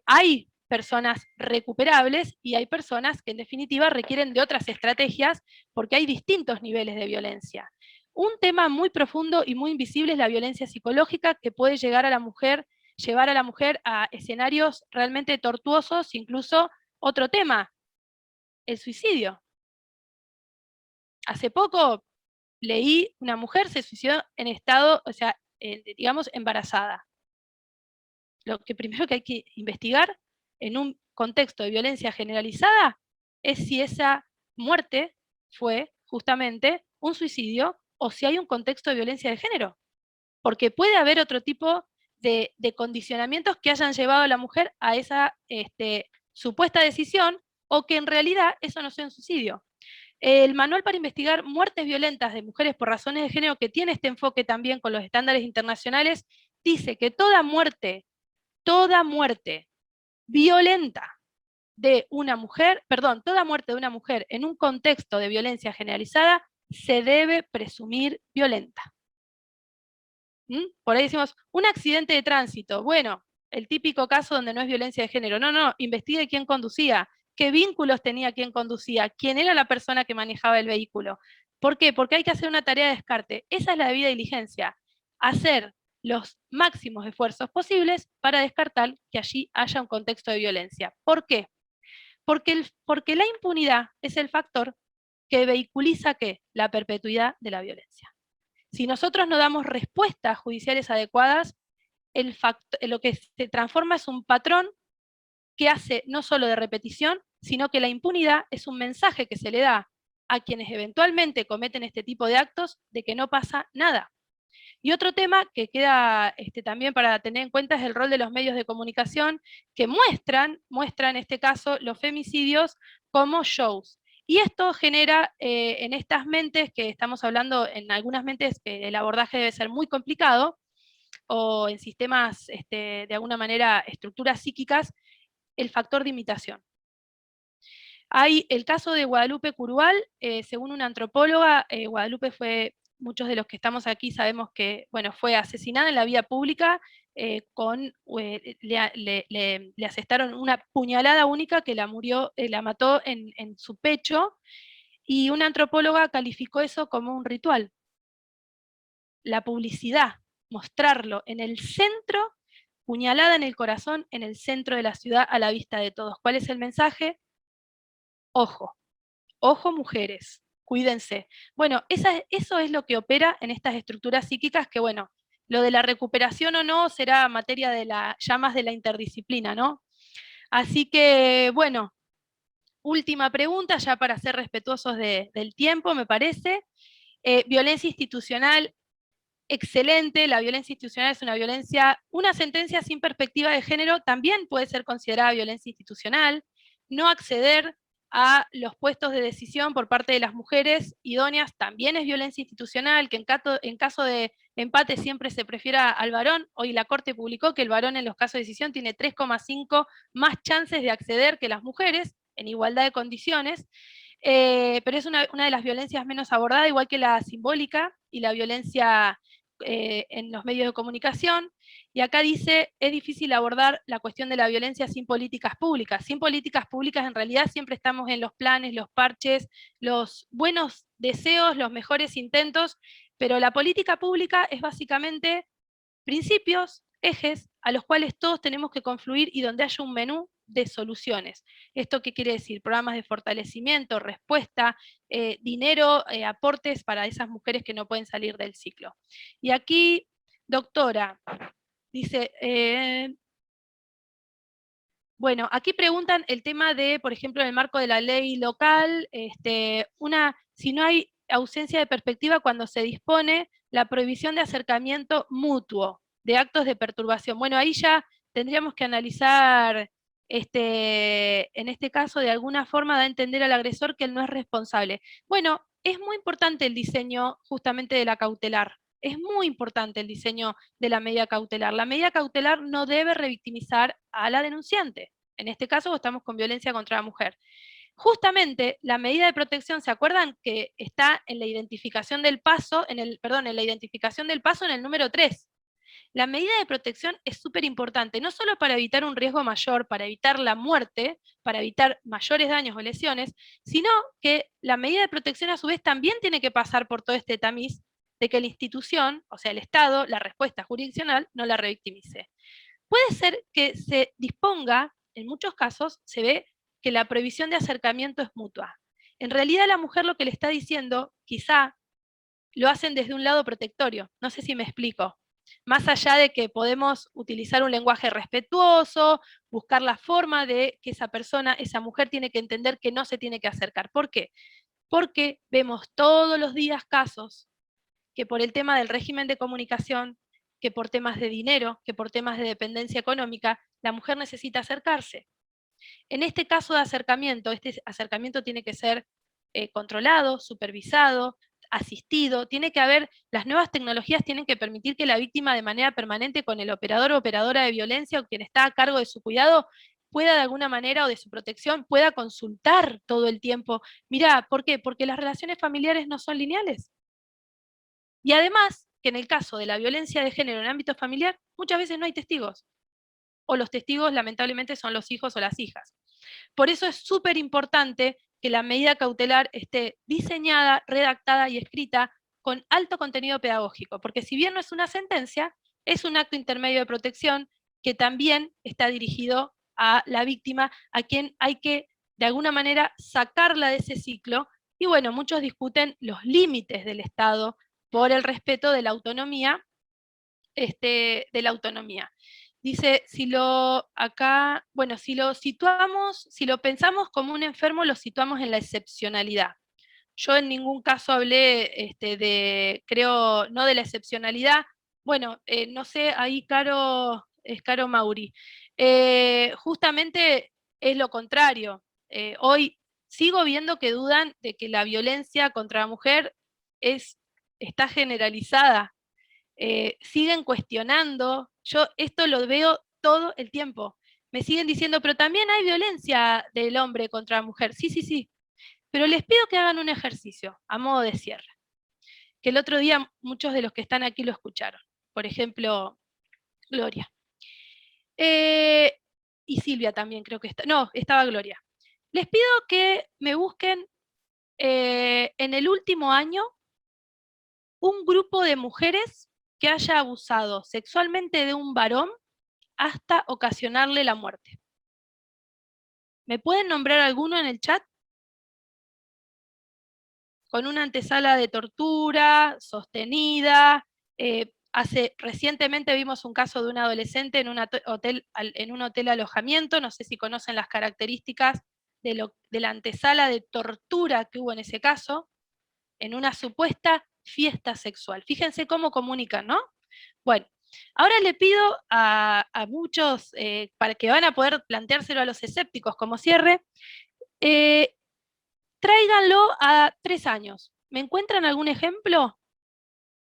hay personas recuperables y hay personas que en definitiva requieren de otras estrategias porque hay distintos niveles de violencia. Un tema muy profundo y muy invisible es la violencia psicológica que puede llegar a la mujer, llevar a la mujer a escenarios realmente tortuosos, incluso otro tema, el suicidio. Hace poco leí una mujer se suicidó en estado, o sea, digamos, embarazada. Lo que primero que hay que investigar en un contexto de violencia generalizada es si esa muerte fue justamente un suicidio o si hay un contexto de violencia de género. Porque puede haber otro tipo de condicionamientos que hayan llevado a la mujer a esa supuesta decisión o que en realidad eso no sea un suicidio. El manual para investigar muertes violentas de mujeres por razones de género, que tiene este enfoque también con los estándares internacionales, dice que toda muerte violenta de una mujer, perdón, toda muerte de una mujer en un contexto de violencia generalizada se debe presumir violenta. Por ahí decimos, un accidente de tránsito, bueno, el típico caso donde no es violencia de género, no, investigue quién conducía, qué vínculos tenía quien conducía, quién era la persona que manejaba el vehículo. ¿Por qué? Porque hay que hacer una tarea de descarte. Esa es la debida diligencia, hacer los máximos esfuerzos posibles para descartar que allí haya un contexto de violencia. ¿Por qué? Porque la impunidad es el factor que vehiculiza ¿qué? La perpetuidad de la violencia. Si nosotros no damos respuestas judiciales adecuadas, lo que se transforma es un patrón que hace no solo de repetición, sino que la impunidad es un mensaje que se le da a quienes eventualmente cometen este tipo de actos de que no pasa nada. Y otro tema que queda también para tener en cuenta es el rol de los medios de comunicación que muestran en este caso los femicidios como shows. Y esto genera en estas mentes que estamos hablando, en algunas mentes que el abordaje debe ser muy complicado, o en sistemas, de alguna manera, estructuras psíquicas, el factor de imitación. Hay el caso de Guadalupe Curval, según una antropóloga, Guadalupe fue, muchos de los que estamos aquí sabemos que, bueno, fue asesinada en la vía pública, le asestaron una puñalada única que la mató en su pecho, y una antropóloga calificó eso como un ritual. La publicidad, mostrarlo en el centro, puñalada en el corazón, en el centro de la ciudad, a la vista de todos. ¿Cuál es el mensaje? Ojo, ojo mujeres, cuídense. Bueno, eso es lo que opera en estas estructuras psíquicas que, bueno, lo de la recuperación o no será materia de ya más de la interdisciplina, ¿no? Así que, bueno, última pregunta, ya para ser respetuosos del tiempo, me parece. Violencia institucional, excelente. La violencia institucional es una sentencia sin perspectiva de género también puede ser considerada violencia institucional. No acceder a los puestos de decisión por parte de las mujeres idóneas también es violencia institucional, que en caso de empate siempre se prefiera al varón. Hoy la Corte publicó que el varón en los casos de decisión tiene 3,5 más chances de acceder que las mujeres, en igualdad de condiciones, pero es una de las violencias menos abordadas, igual que la simbólica y la violencia en los medios de comunicación. Y acá dice, es difícil abordar la cuestión de la violencia sin políticas públicas. Sin políticas públicas en realidad siempre estamos en los planes, los parches, los buenos deseos, los mejores intentos, pero la política pública es básicamente principios, ejes, a los cuales todos tenemos que confluir y donde haya un menú de soluciones. ¿Esto qué quiere decir? Programas de fortalecimiento, respuesta, dinero, aportes para esas mujeres que no pueden salir del ciclo. Y aquí, doctora, dice, Bueno, aquí preguntan el tema de, por ejemplo, en el marco de la ley local, si no hay ausencia de perspectiva cuando se dispone la prohibición de acercamiento mutuo, de actos de perturbación. Bueno, ahí ya tendríamos que analizar, en este caso, de alguna forma da a entender al agresor que él no es responsable. Bueno, es muy importante el diseño justamente de la cautelar. Es muy importante el diseño de la medida cautelar. La medida cautelar no debe revictimizar a la denunciante. En este caso estamos con violencia contra la mujer. Justamente la medida de protección, ¿se acuerdan que está en la identificación del paso, en la identificación del paso en el número 3? La medida de protección es súper importante, no solo para evitar un riesgo mayor, para evitar la muerte, para evitar mayores daños o lesiones, sino que la medida de protección a su vez también tiene que pasar por todo este tamiz de que la institución, o sea el Estado, la respuesta jurisdiccional, no la revictimice. Puede ser que se disponga, en muchos casos, se ve que la prohibición de acercamiento es mutua. En realidad la mujer lo que le está diciendo, quizá, lo hacen desde un lado protectorio. No sé si me explico. Más allá de que podemos utilizar un lenguaje respetuoso, buscar la forma de que esa persona, esa mujer tiene que entender que no se tiene que acercar. ¿Por qué? Porque vemos todos los días casos que por el tema del régimen de comunicación, que por temas de dinero, que por temas de dependencia económica, la mujer necesita acercarse. En este caso de acercamiento, este acercamiento tiene que ser controlado, supervisado, asistido, tiene que haber, las nuevas tecnologías tienen que permitir que la víctima de manera permanente con el operador o operadora de violencia o quien está a cargo de su cuidado pueda de alguna manera o de su protección, pueda consultar todo el tiempo. Mirá, ¿por qué? Porque las relaciones familiares no son lineales. Y además, que en el caso de la violencia de género en el ámbito familiar, muchas veces no hay testigos. O los testigos lamentablemente son los hijos o las hijas. Por eso es súper importante que la medida cautelar esté diseñada, redactada y escrita con alto contenido pedagógico, porque si bien no es una sentencia, es un acto intermedio de protección que también está dirigido a la víctima, a quien hay que, de alguna manera, sacarla de ese ciclo. Y bueno, muchos discuten los límites del Estado por el respeto de la autonomía, Dice, si lo situamos, si lo pensamos como un enfermo, lo situamos en la excepcionalidad. Yo en ningún caso hablé creo, no de la excepcionalidad. Bueno, no sé, ahí Caro Mauri. Justamente es lo contrario. Hoy sigo viendo que dudan de que la violencia contra la mujer está generalizada. Siguen cuestionando, yo esto lo veo todo el tiempo, me siguen diciendo, pero también hay violencia del hombre contra la mujer, sí, sí, sí, pero les pido que hagan un ejercicio, a modo de cierre, que el otro día muchos de los que están aquí lo escucharon, por ejemplo, Gloria, y Silvia también creo que estaba Gloria. Les pido que me busquen en el último año un grupo de mujeres que haya abusado sexualmente de un varón hasta ocasionarle la muerte. ¿Me pueden nombrar alguno en el chat? Con una antesala de tortura, sostenida. Recientemente vimos un caso de un adolescente en un hotel alojamiento, no sé si conocen las características de la antesala de tortura que hubo en ese caso, en una supuesta fiesta sexual. Fíjense cómo comunican, ¿no? Bueno, ahora le pido a muchos, para que van a poder planteárselo a los escépticos como cierre, tráiganlo a 3 años. ¿Me encuentran algún ejemplo?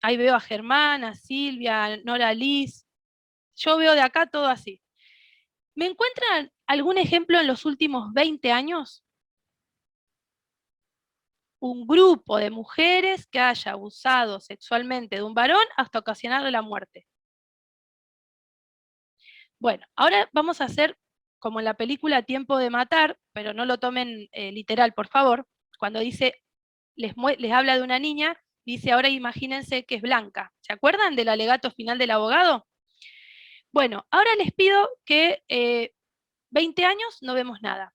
Ahí veo a Germán, a Silvia, a Nora Liz. Yo veo de acá todo así. ¿Me encuentran algún ejemplo en los últimos 20 años? Un grupo de mujeres que haya abusado sexualmente de un varón hasta ocasionarle la muerte. Bueno, ahora vamos a hacer como en la película Tiempo de Matar, pero no lo tomen literal, por favor. Cuando dice, les habla de una niña, dice, ahora imagínense que es blanca. ¿Se acuerdan del alegato final del abogado? Bueno, ahora les pido que 20 años no vemos nada.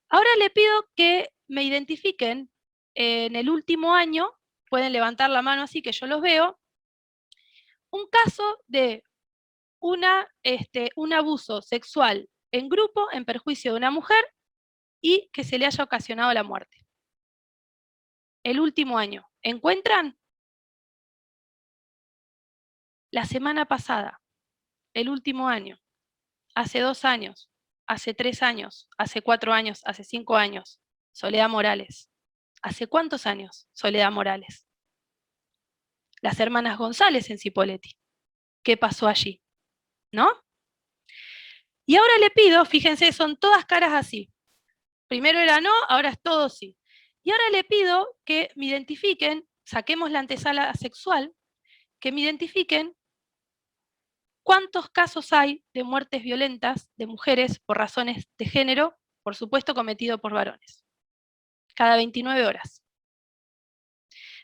Ahora les pido que me identifiquen en el último año, pueden levantar la mano así que yo los veo, un caso de un abuso sexual en grupo en perjuicio de una mujer y que se le haya ocasionado la muerte. El último año. ¿Encuentran? La semana pasada, el último año, hace 2 años, hace 3 años, hace 4 años, hace 5 años, Soledad Morales. ¿Hace cuántos años, Soledad Morales? Las hermanas González en Cipolletti. ¿Qué pasó allí? ¿No? Y ahora le pido, fíjense, son todas caras así. Primero era no, ahora es todo sí. Y ahora le pido que me identifiquen, saquemos la antesala sexual, que me identifiquen cuántos casos hay de muertes violentas de mujeres por razones de género, por supuesto cometido por varones. Cada 29 horas.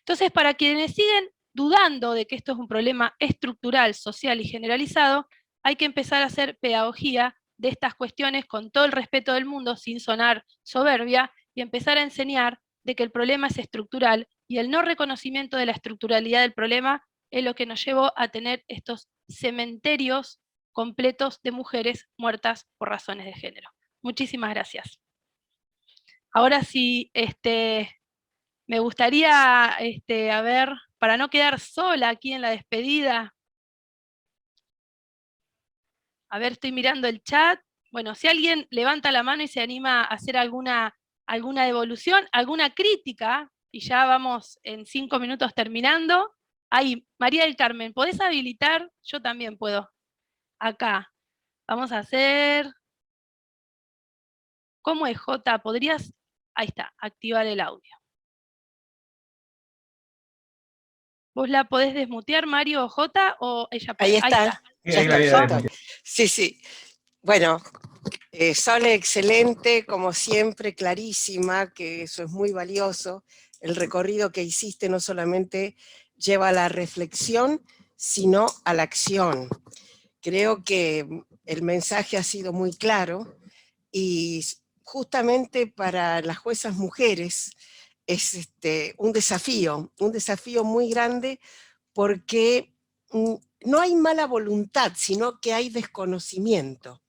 Entonces, para quienes siguen dudando de que esto es un problema estructural, social y generalizado, hay que empezar a hacer pedagogía de estas cuestiones con todo el respeto del mundo, sin sonar soberbia, y empezar a enseñar de que el problema es estructural, y el no reconocimiento de la estructuralidad del problema es lo que nos llevó a tener estos cementerios completos de mujeres muertas por razones de género. Muchísimas gracias. Ahora sí, me gustaría, a ver, para no quedar sola aquí en la despedida, a ver, estoy mirando el chat. Bueno, si alguien levanta la mano y se anima a hacer alguna devolución, alguna crítica, y ya vamos en 5 minutos terminando. Ahí, María del Carmen, ¿podés habilitar? Yo también puedo. Acá. Vamos a hacer... ¿Cómo es, Jota? ¿Podrías? Ahí está, activar el audio. ¿Vos la podés desmutear, Mario o Jota, o ella puede? Ahí está. Ya está, perfecto. Sí, sí. Bueno, Sole, excelente, como siempre, clarísima, que eso es muy valioso. El recorrido que hiciste no solamente lleva a la reflexión, sino a la acción. Creo que el mensaje ha sido muy claro y justamente para las juezas mujeres es un desafío muy grande, porque no hay mala voluntad, sino que hay desconocimiento.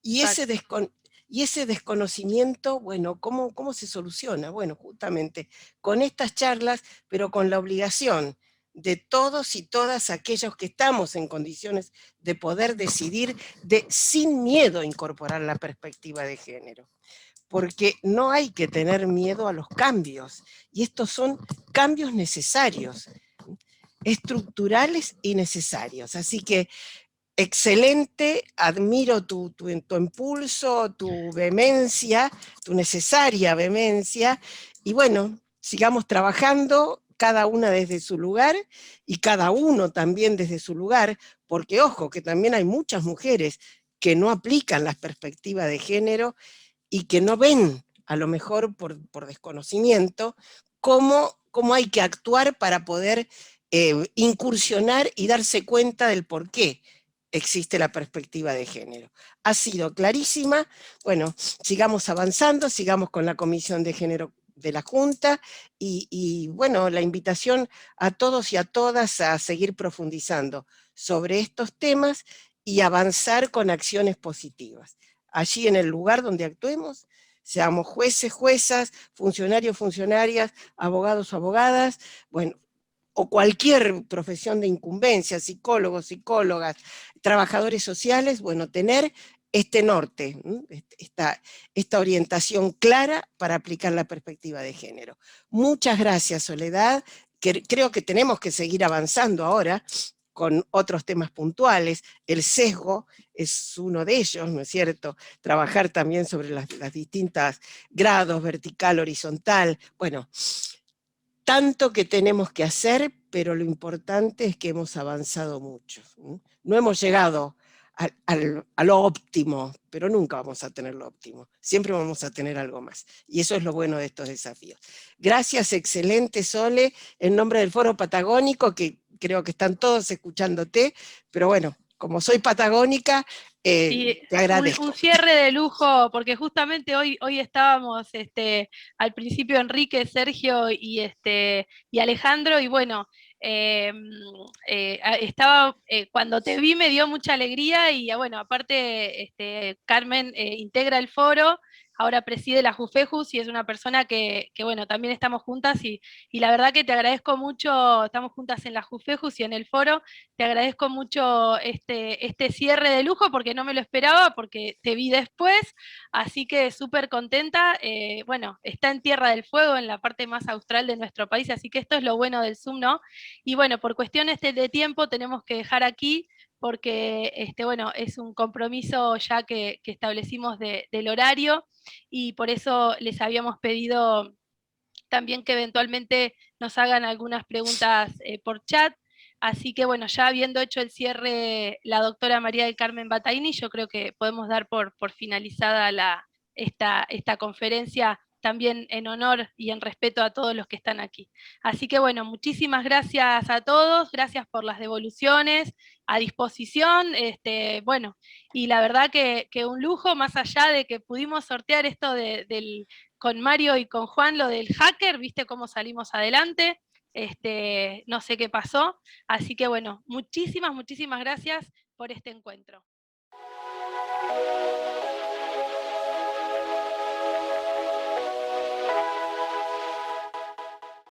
Y ese desconocimiento, bueno, ¿cómo se soluciona? Bueno, justamente con estas charlas, pero con la obligación de todos y todas aquellos que estamos en condiciones de poder decidir, de sin miedo incorporar la perspectiva de género. Porque no hay que tener miedo a los cambios, y estos son cambios necesarios, estructurales y necesarios. Así que excelente, admiro tu impulso, tu vehemencia, tu necesaria vehemencia, y bueno, sigamos trabajando, cada una desde su lugar, y cada uno también desde su lugar, porque ojo, que también hay muchas mujeres que no aplican las perspectivas de género, y que no ven, a lo mejor por desconocimiento, cómo hay que actuar para poder incursionar y darse cuenta del por qué existe la perspectiva de género. Ha sido clarísima. Bueno, sigamos avanzando, sigamos con la Comisión de Género de la Junta, y bueno, la invitación a todos y a todas a seguir profundizando sobre estos temas y avanzar con acciones positivas. Allí en el lugar donde actuemos, seamos jueces, juezas, funcionarios, funcionarias, abogados, abogadas, bueno, o cualquier profesión de incumbencia, psicólogos, psicólogas, trabajadores sociales, bueno, tener este norte, esta orientación clara para aplicar la perspectiva de género. Muchas gracias, Soledad. Creo que tenemos que seguir avanzando ahora con otros temas puntuales. El sesgo es uno de ellos, ¿no es cierto? Trabajar también sobre las distintas grados, vertical, horizontal. Bueno, tanto que tenemos que hacer, pero lo importante es que hemos avanzado mucho. No hemos llegado a lo óptimo, pero nunca vamos a tener lo óptimo. Siempre vamos a tener algo más. Y eso es lo bueno de estos desafíos. Gracias, excelente, Sole, en nombre del Foro Patagónico, que creo que están todos escuchándote, pero bueno, como soy patagónica, Sí, te agradezco. un cierre de lujo, porque justamente hoy estábamos al principio Enrique, Sergio y Alejandro, y bueno, cuando te vi me dio mucha alegría, y bueno, aparte Carmen integra el foro, ahora preside la JUFEJUS y es una persona que bueno, también estamos juntas, y la verdad que te agradezco mucho, estamos juntas en la JUFEJUS y en el foro. Te agradezco mucho este cierre de lujo, porque no me lo esperaba, porque te vi después, así que súper contenta. Bueno, está en Tierra del Fuego, en la parte más austral de nuestro país, así que esto es lo bueno del Zoom, ¿no? Y bueno, por cuestiones de tiempo tenemos que dejar aquí, porque bueno, es un compromiso ya que establecimos del horario, y por eso les habíamos pedido también que eventualmente nos hagan algunas preguntas por chat. Así que bueno, ya habiendo hecho el cierre la doctora María del Carmen Bataini, yo creo que podemos dar por finalizada esta conferencia, también en honor y en respeto a todos los que están aquí. Así que bueno, muchísimas gracias a todos, gracias por las devoluciones, a disposición, bueno, y la verdad que un lujo, más allá de que pudimos sortear esto con Mario y con Juan, lo del hacker, viste cómo salimos adelante, no sé qué pasó, así que bueno, muchísimas gracias por este encuentro.